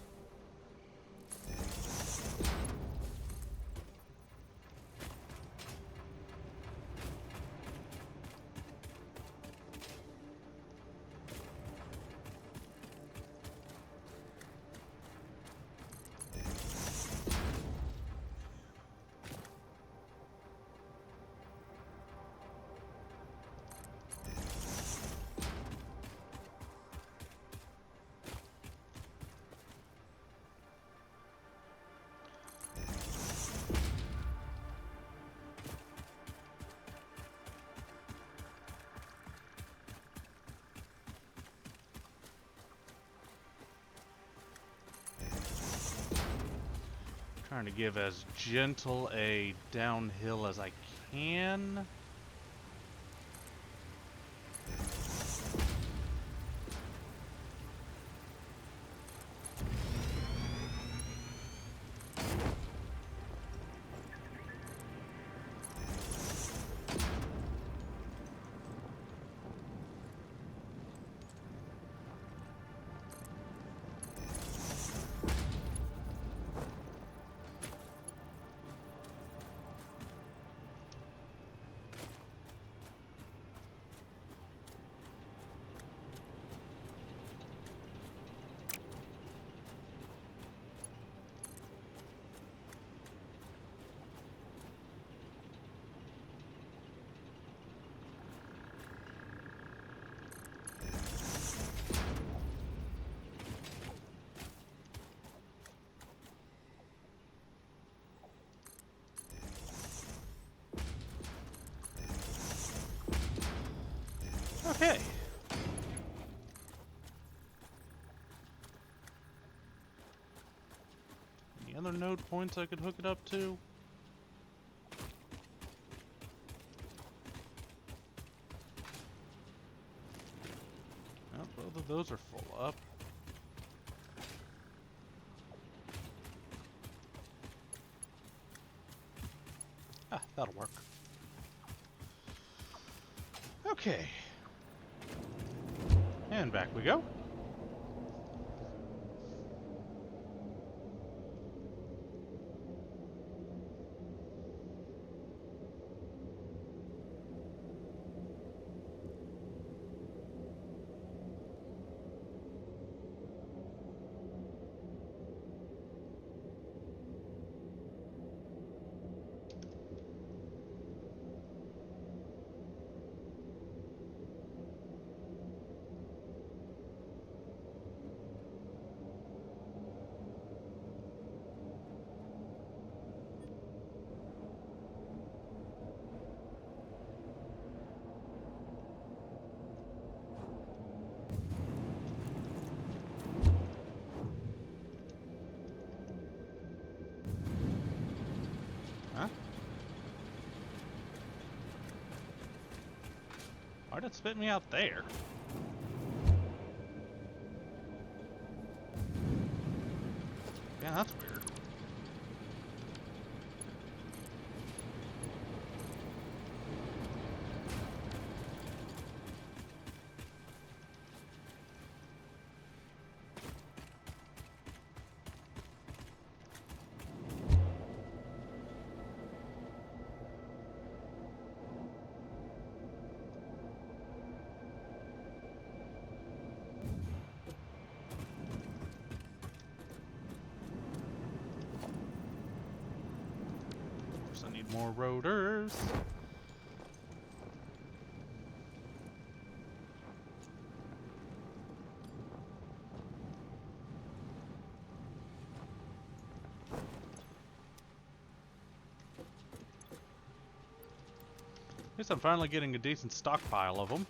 Speaker 1: Trying to give as gentle a downhill as I can. Okay. Any other node points I could hook it up to? Well, both of those are full up. Ah, that'll work. Okay. And back we go. Huh? Why'd it spit me out there? Yeah, that's weird. Of course, I need more rotors. At least I'm finally getting a decent stockpile of them.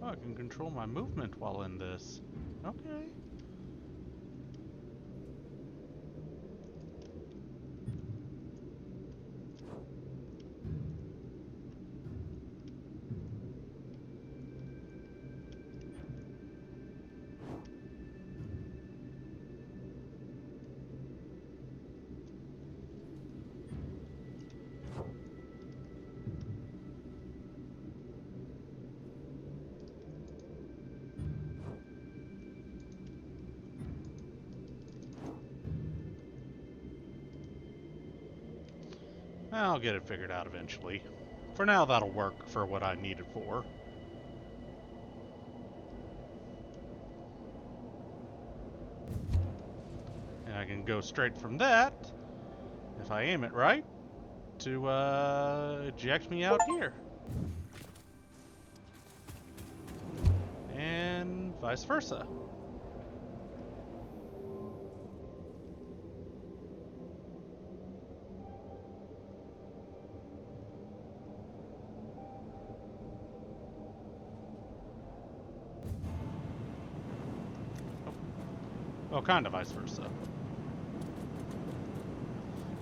Speaker 1: Oh, I can control my movement while in this. Okay. I'll get it figured out eventually. For now, that'll work for what I need it for. And I can go straight from that, if I aim it right, to eject me out here. And vice versa. Well, kind of vice versa.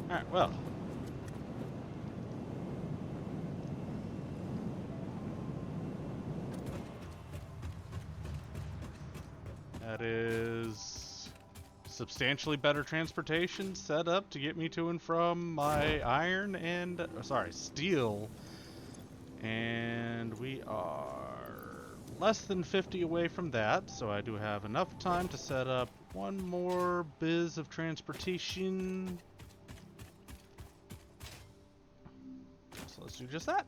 Speaker 1: Alright, well. That is substantially better transportation set up to get me to and from my iron and, steel. And we are less than 50 away from that, so I do have enough time to set up one more biz of transportation. let's do just that.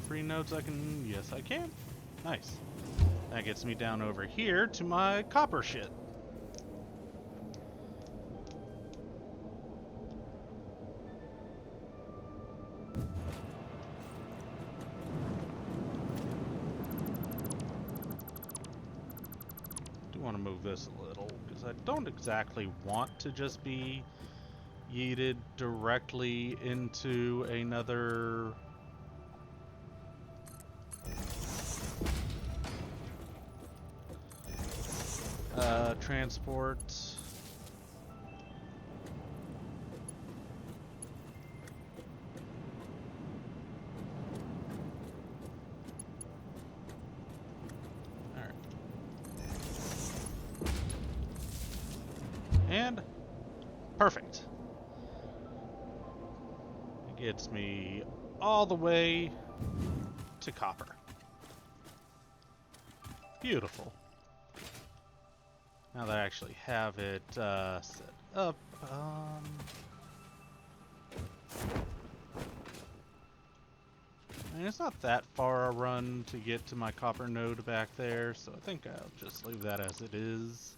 Speaker 1: Free nodes I can... Yes, I can. Nice. That gets me down over here to my copper shit. Do want to move this a little, because I don't exactly want to just be yeeted directly into another... transport. Alright. And perfect. It gets me all the way to copper. Beautiful. Now that I actually have it set up, I mean, it's not that far a run to get to my copper node back there, so I think I'll just leave that as it is.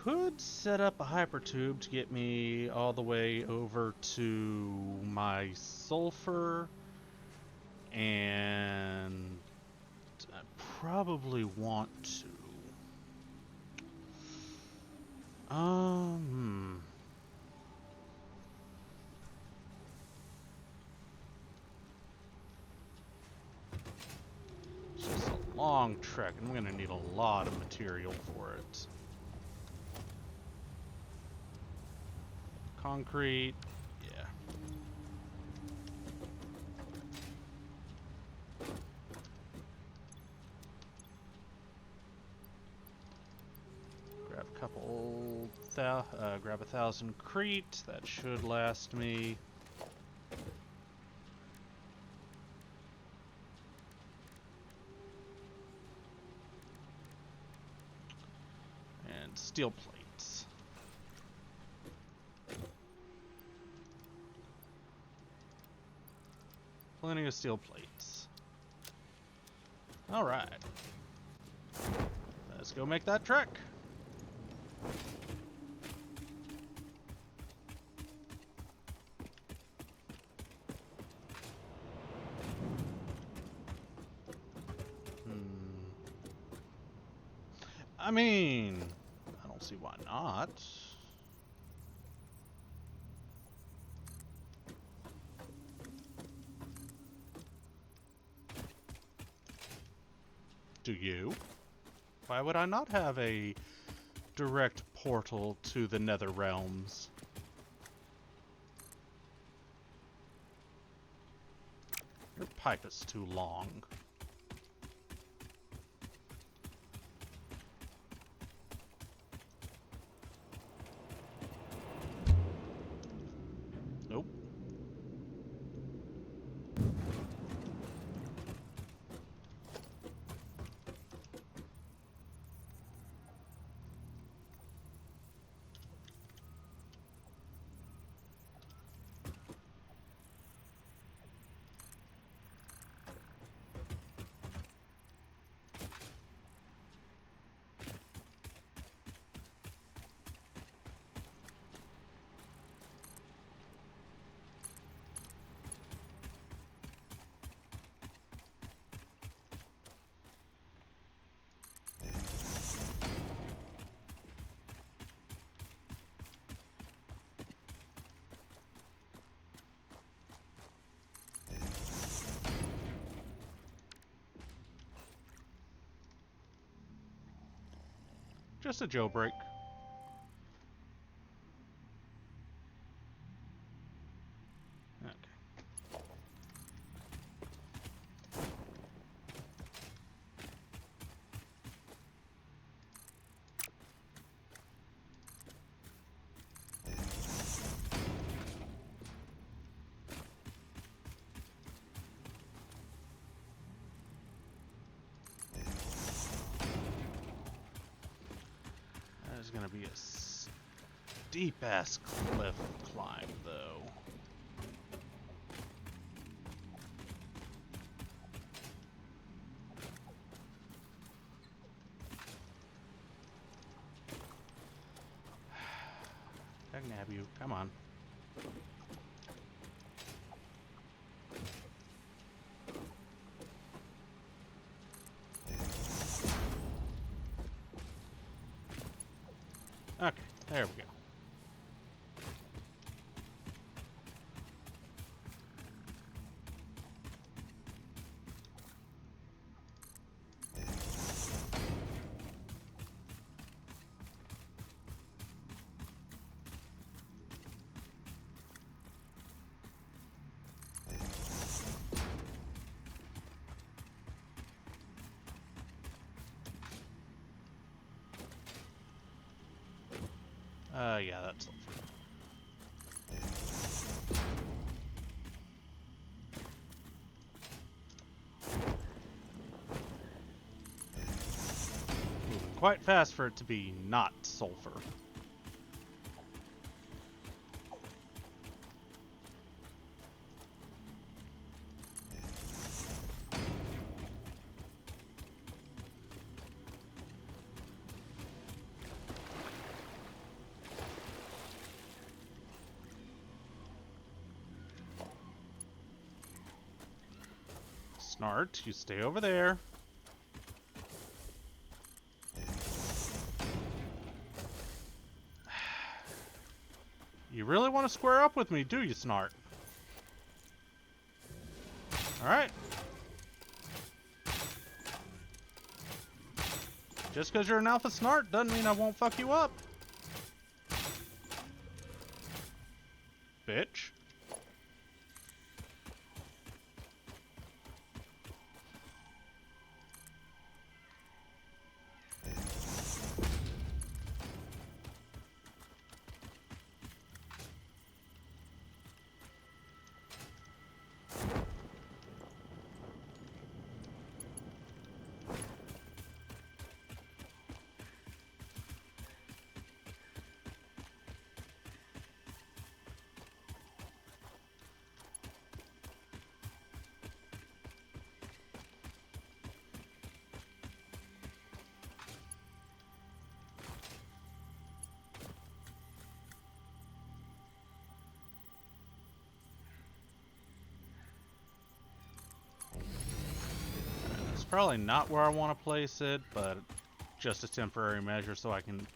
Speaker 1: Could set up a hypertube to get me all the way over to my sulfur, and I probably want to. It's just a long trek, and I'm gonna need a lot of material for it. Concrete, yeah. Grab a couple, grab 1,000 crete. That should last me. And steel plates. Plenty of steel plates. Alright. Let's go make that trek. I mean, I don't see why not. Do you? Why would I not have a direct portal to the Nether Realms? Your pipe is too long. Nope. Just a jailbreak. Okay. That is gonna be a steep ass cliff climb, though. I can have you. Come on. Okay, there we go. Yeah, that's sulfur. Moving quite fast for it to be not sulfur. Snart, you stay over there. You really want to square up with me, do you, Snart? Alright. Just because you're an alpha Snart doesn't mean I won't fuck you up. Bitch. Probably not where I want to place it, but just a temporary measure so I can...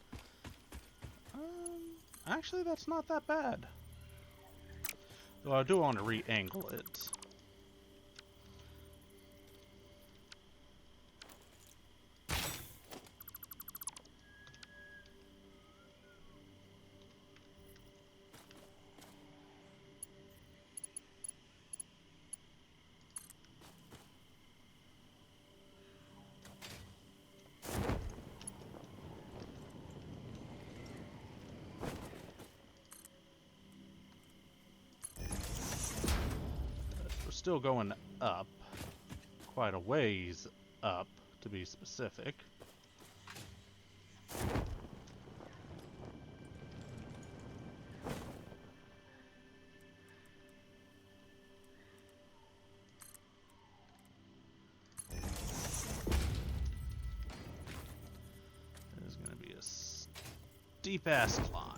Speaker 1: actually, that's not that bad. Though I do want to re-angle it. Still going up, quite a ways up to be specific. There's going to be a steep ass climb.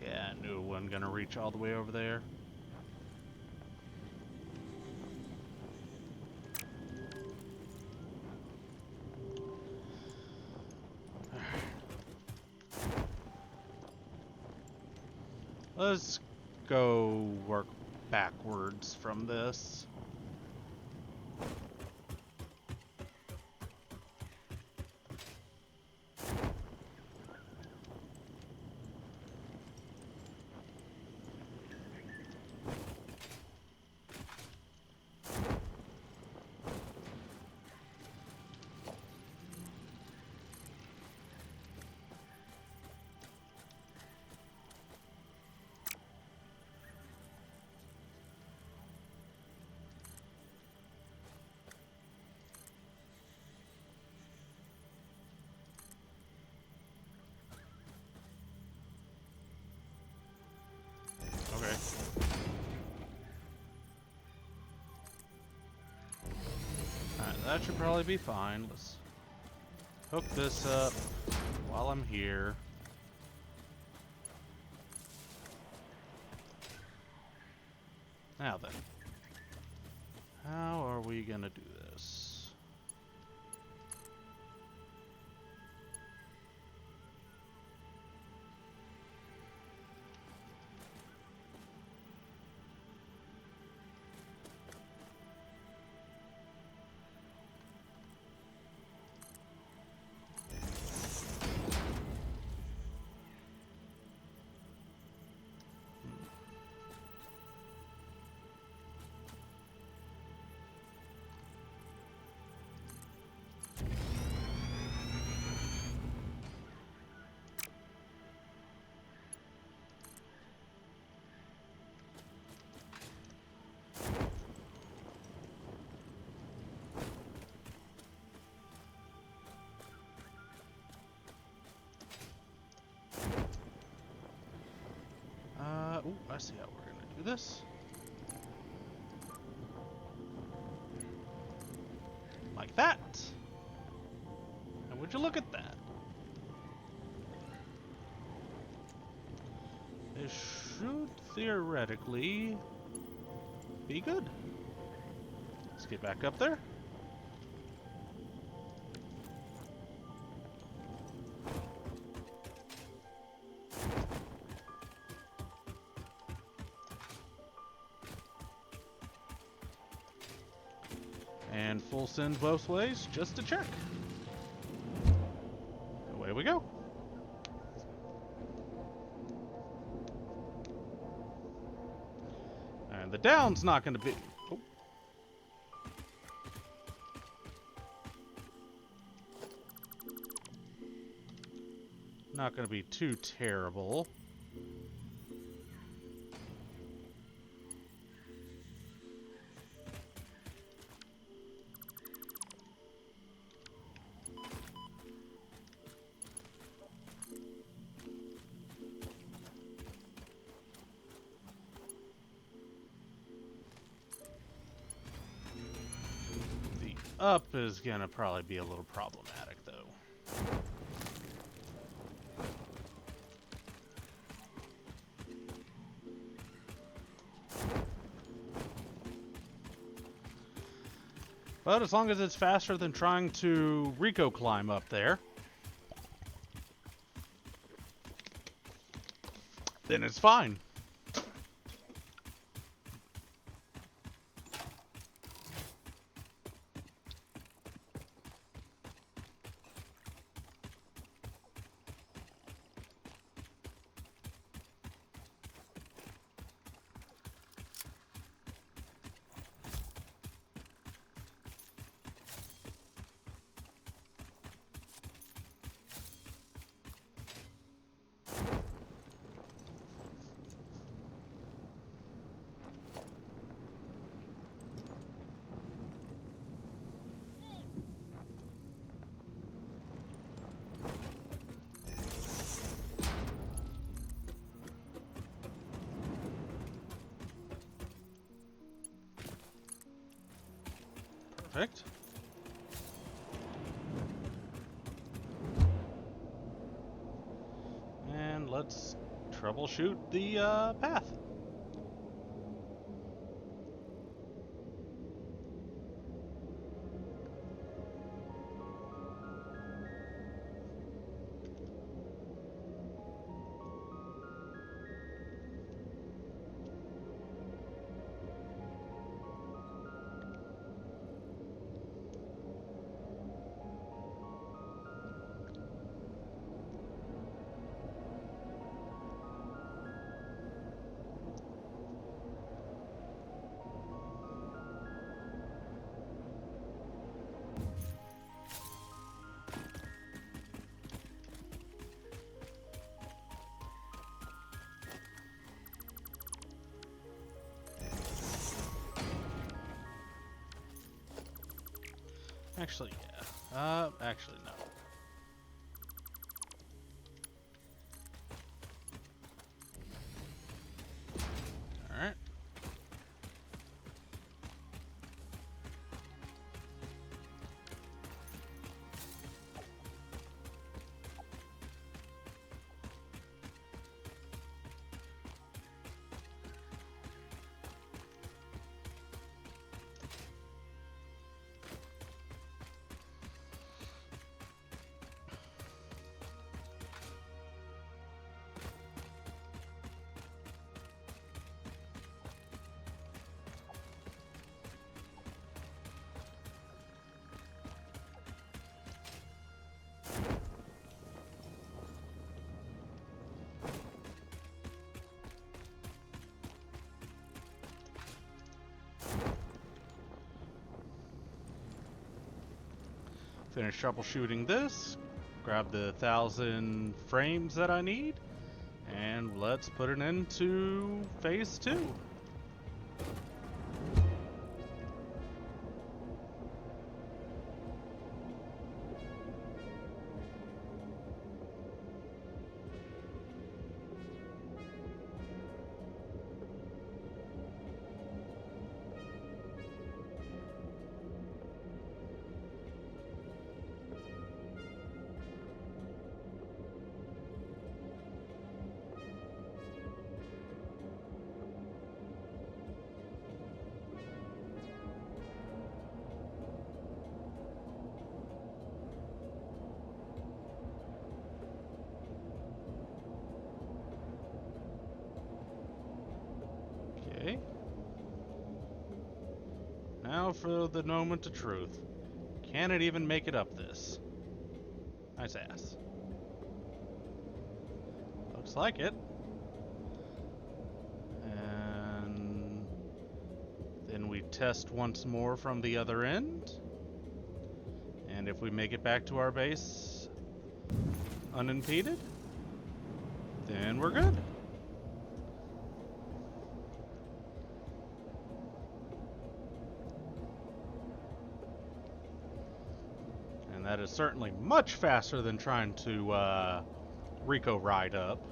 Speaker 1: Yeah, I knew it wasn't gonna reach all the way over there. Let's go work backwards from this. Okay. Alright, that should probably be fine. Let's hook this up while I'm here. Now then, how are we gonna do this? Ooh, I see how we're gonna do this. Like that. And would you look at that? This should theoretically be good. Let's get back up there. And full send both ways, just to check. Away we go. And the down's not going to be... Oh. Not going to be too terrible. Up is gonna probably be a little problematic, though. But as long as it's faster than trying to Rico climb up there, then it's fine. Perfect. And let's troubleshoot the path. Actually, yeah. Actually, no. Alright. Finish troubleshooting this, grab the 1,000 frames that I need, and let's put it into phase 2. Okay. Now for the moment of truth. Can it even make it up this? Nice ass. Looks like it. And then we test once more from the other end. And if we make it back to our base unimpeded, then we're good. And that is certainly much faster than trying to Rico ride up.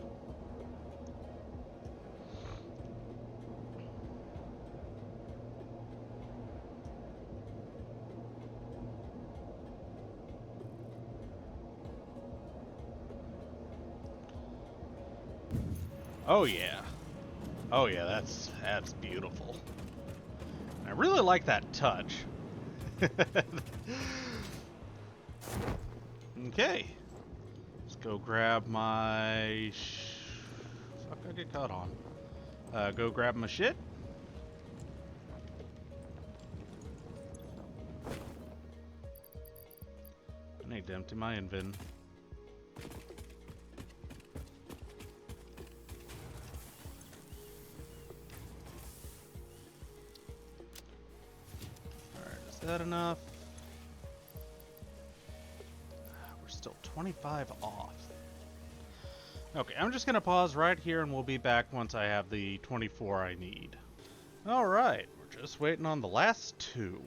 Speaker 1: Oh yeah. Oh yeah, that's beautiful. I really like that touch. Okay. Let's go grab my fuck, I get caught on. Go grab my shit. I need to empty my invin. Alright, is that enough? We're still 25 off. Okay, I'm just gonna pause right here and we'll be back once I have the 24 I need. Alright, we're just waiting on the last 2.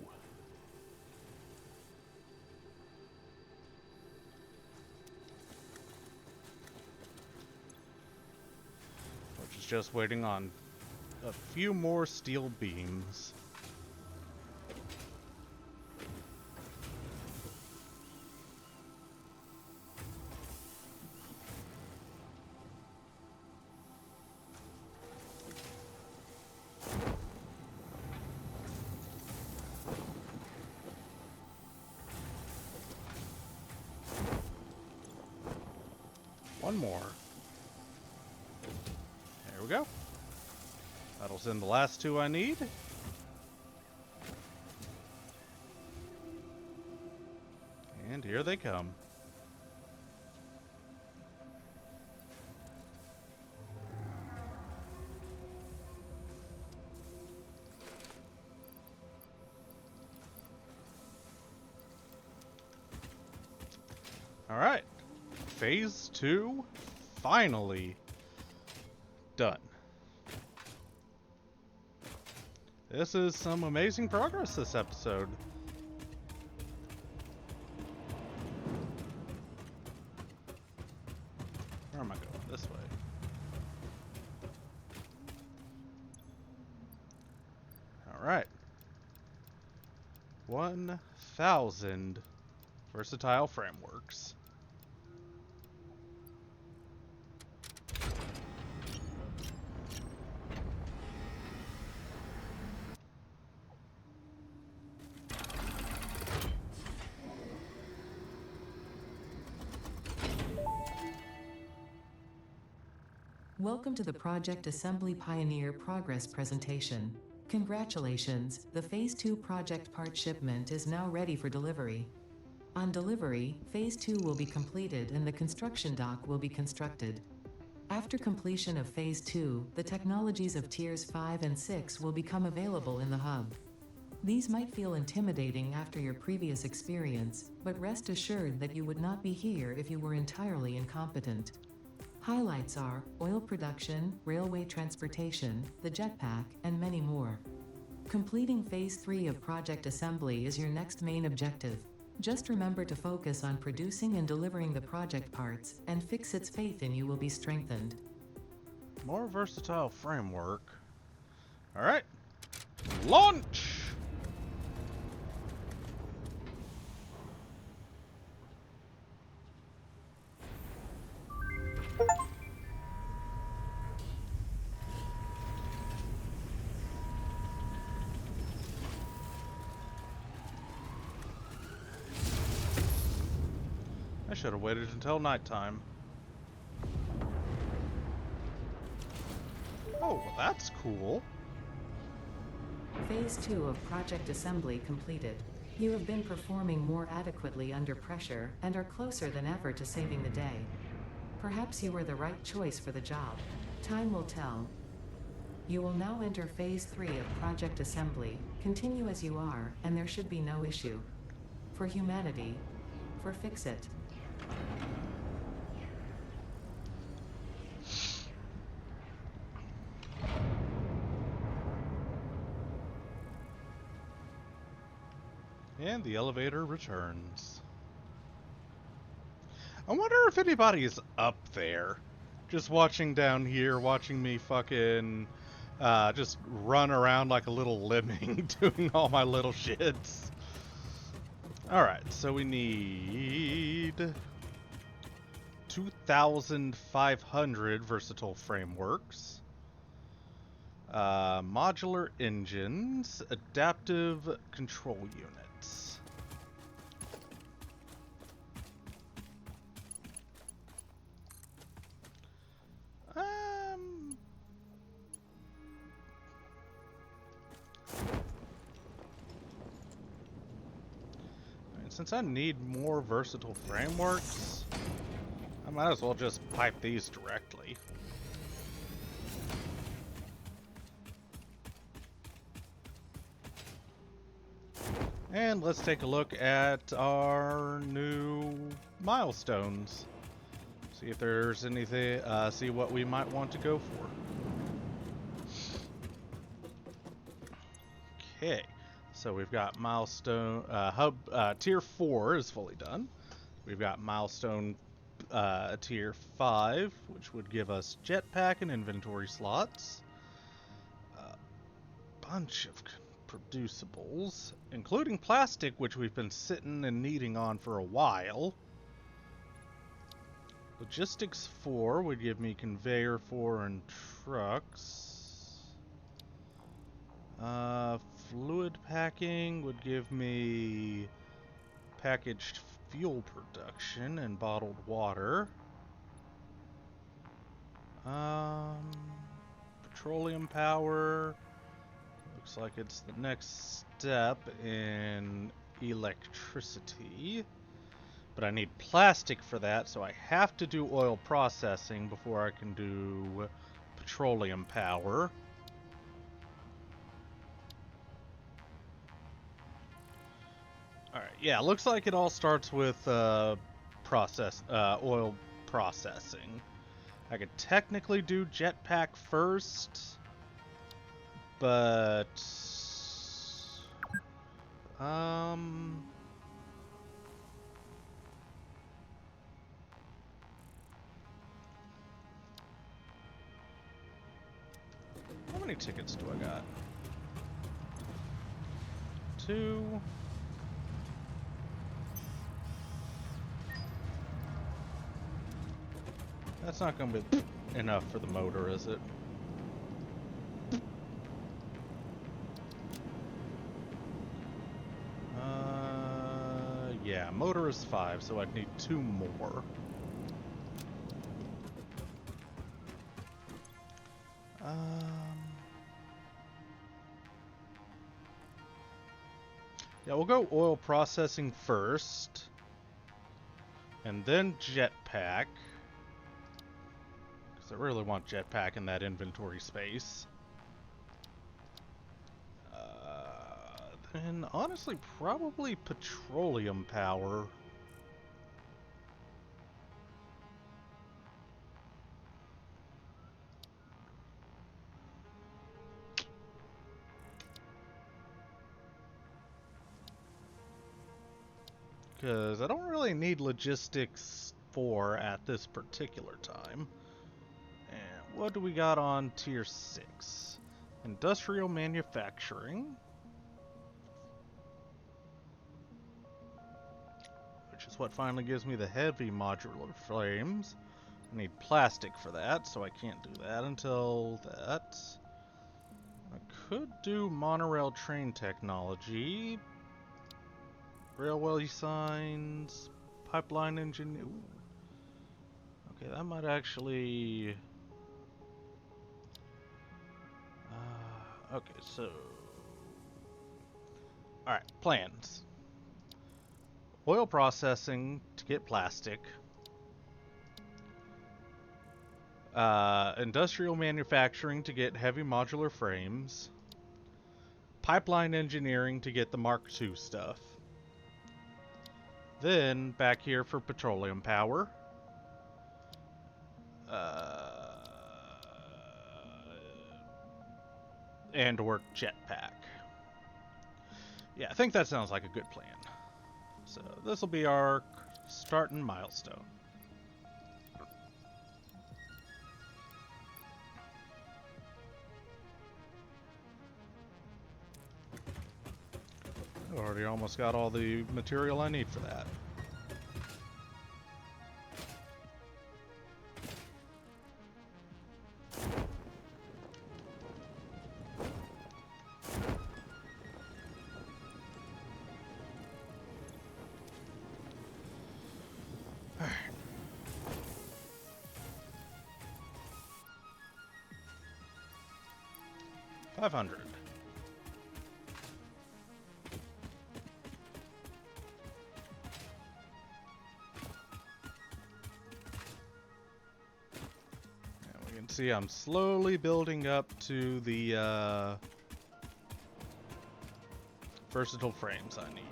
Speaker 1: Which is just waiting on a few more steel beams. One more. There we go. That'll send the last 2 I need. And here they come. All right. Phase 2 finally done. This is some amazing progress this episode. Alright. 1,000 versatile frameworks.
Speaker 2: Welcome to the Project Assembly Pioneer Progress presentation. Congratulations, the Phase 2 project part shipment is now ready for delivery. On delivery, Phase 2 will be completed and the construction dock will be constructed. After completion of Phase 2, the technologies of Tiers 5 and 6 will become available in the hub. These might feel intimidating after your previous experience, but rest assured that you would not be here if you were entirely incompetent. Highlights are oil production, railway transportation, the jetpack, and many more. Completing Phase 3 of Project Assembly is your next main objective. Just remember to focus on producing and delivering the project parts, and Fixit's faith in you will be strengthened.
Speaker 1: More versatile framework. Alright. Launch! I should have waited until nighttime. Oh, well that's cool.
Speaker 2: Phase 2 of Project Assembly completed. You have been performing more adequately under pressure and are closer than ever to saving the day. Perhaps you were the right choice for the job. Time will tell. You will now enter Phase 3 of Project Assembly. Continue as you are, and there should be no issue. For humanity. For Fixit.
Speaker 1: And the elevator returns. I wonder if anybody's up there. Just watching down here, watching me fucking just run around like a little lemming doing all my little shits. Alright, so we need 2,500 versatile frameworks. Modular engines, adaptive control units. Since I need more versatile frameworks, I might as well just pipe these directly. And let's take a look at our new milestones. See if there's anything, see what we might want to go for. Okay, so we've got milestone, tier 4 is fully done. We've got milestone tier 5, which would give us jetpack and inventory slots. Bunch of producibles, including plastic, which we've been sitting and needing on for a while. Logistics 4 would give me conveyor 4 and trucks. Fluid packing would give me packaged fuel production and bottled water. Petroleum power. Looks like it's the next step in electricity. But I need plastic for that, so I have to do oil processing before I can do petroleum power. Alright, yeah, looks like it all starts with oil processing. I could technically do jetpack first, but how many tickets do I got? 2. That's not going to be enough for the motor, is it? Yeah, motor is 5, so I'd need 2 more. Yeah, we'll go oil processing first, and then jetpack, because I really want jetpack in that inventory space. Then honestly, probably petroleum power. Because I don't really need logistics 4 at this particular time. And what do we got on tier 6? Industrial manufacturing. Which is what finally gives me the heavy modular frames. I need plastic for that, so I can't do that until that. I could do monorail train technology. Railway signs, pipeline engine. Ooh. Okay, that might actually. Okay, so. Alright, plans. Oil processing to get plastic. Industrial manufacturing to get heavy modular frames. Pipeline engineering to get the Mark II stuff. Then back here for petroleum power. And work jetpack. Yeah, I think that sounds like a good plan. So this will be our starting milestone. I already almost got all the material I need for that. Alright. $500. See, I'm slowly building up to the versatile frames I need.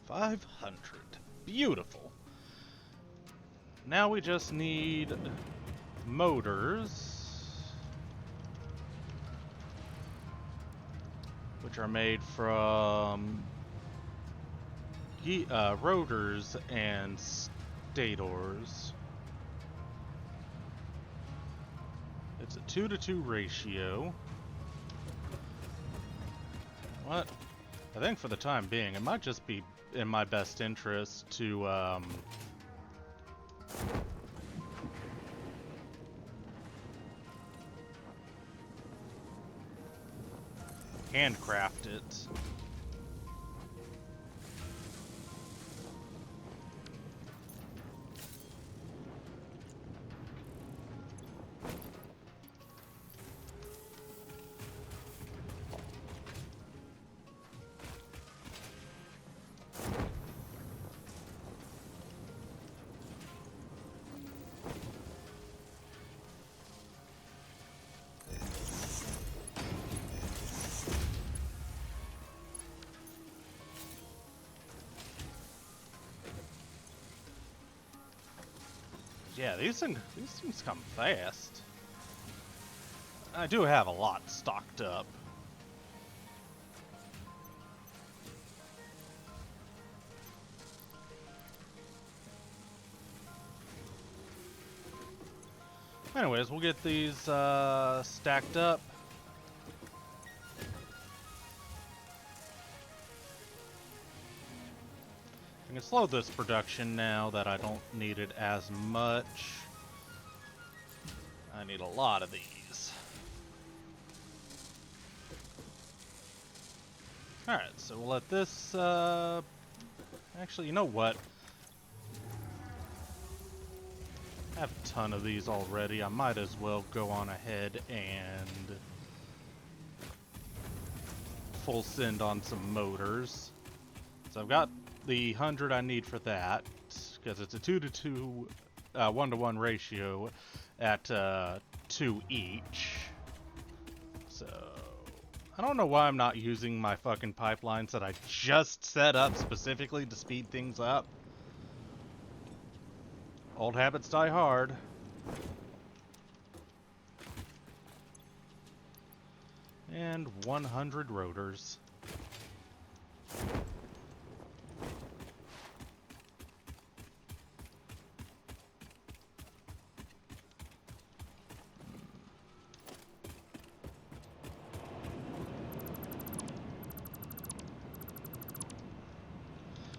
Speaker 1: $500. Beautiful. Now we just need motors, which are made from rotors and stators. It's a 2-to-2 ratio. What? I think for the time being, it might just be in my best interest to handcraft it. Yeah, these things come fast. I do have a lot stocked up. Anyways, we'll get these stacked up. I can slow this production now that I don't need it as much. I need a lot of these. Alright, so we'll let this, actually, you know what? I have a ton of these already. I might as well go on ahead and full send on some motors. So I've got the 100 I need for that, because it's a 2-to-2, 1-to-1 ratio at 2 each. So I don't know why I'm not using my fucking pipelines that I just set up specifically to speed things up. Old habits die hard. And 100 rotors.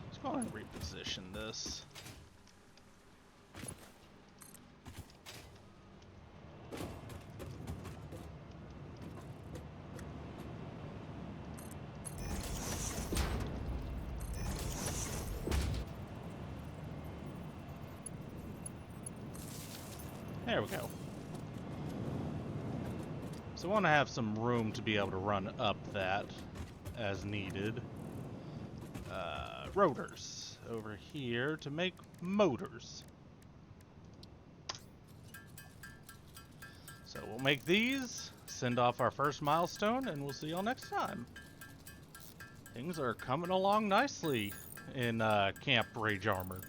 Speaker 1: Let's go ahead and reposition this. There we go. So I want to have some room to be able to run up that as needed. Rotors over here to make motors. So we'll make these, send off our first milestone, and we'll see y'all next time. Things are coming along nicely in Camp Rage Armor.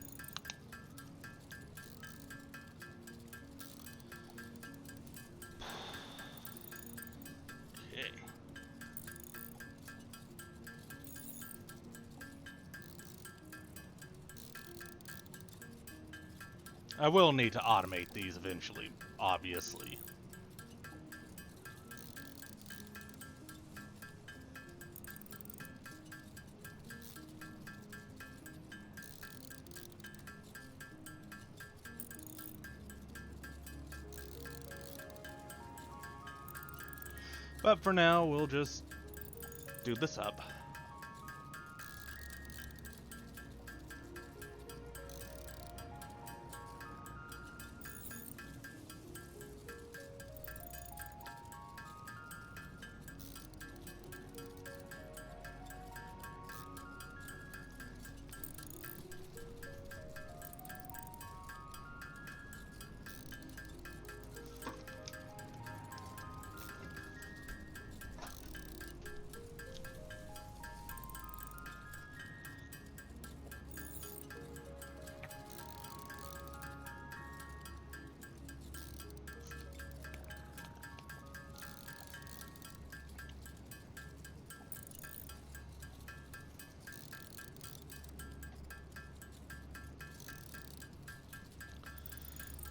Speaker 1: I will need to automate these eventually, obviously. But for now, we'll just do this up.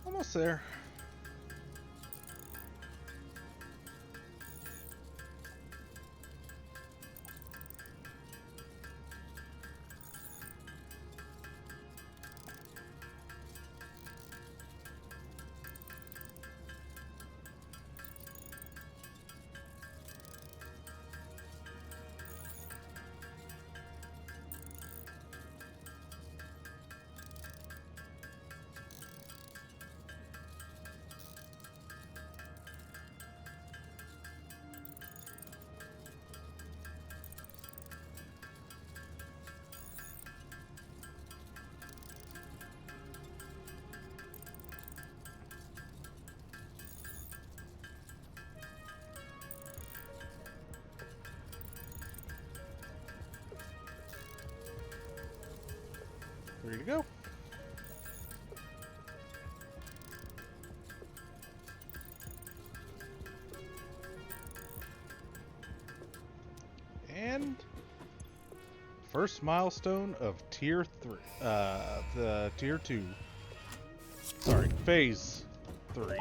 Speaker 1: Almost there. Ready to go. And first milestone of tier 3, the tier 2. Sorry, phase 3.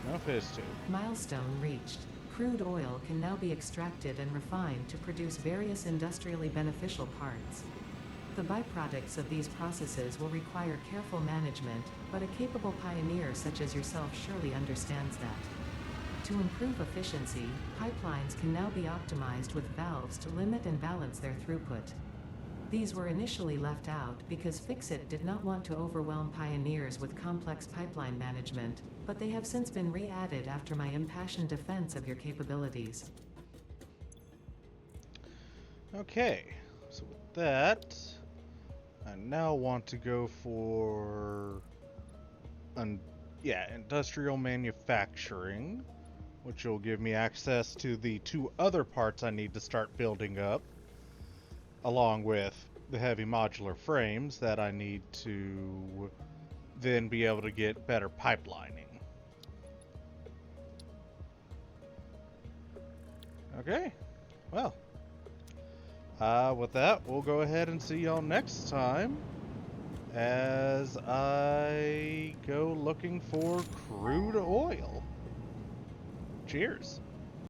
Speaker 1: No fizz tube.
Speaker 2: Milestone reached. Crude oil can now be extracted and refined to produce various industrially beneficial parts. The byproducts of these processes will require careful management, but a capable pioneer such as yourself surely understands that. To improve efficiency, pipelines can now be optimized with valves to limit and balance their throughput. These were initially left out because Fixit did not want to overwhelm pioneers with complex pipeline management, but they have since been re-added after my impassioned defense of your capabilities.
Speaker 1: Okay, so with that, I now want to go for industrial manufacturing, which will give me access to the 2 other parts I need to start building up, along with the heavy modular frames that I need to then be able to get better pipelining. Okay, well, with that, we'll go ahead and see y'all next time as I go looking for crude oil. Cheers.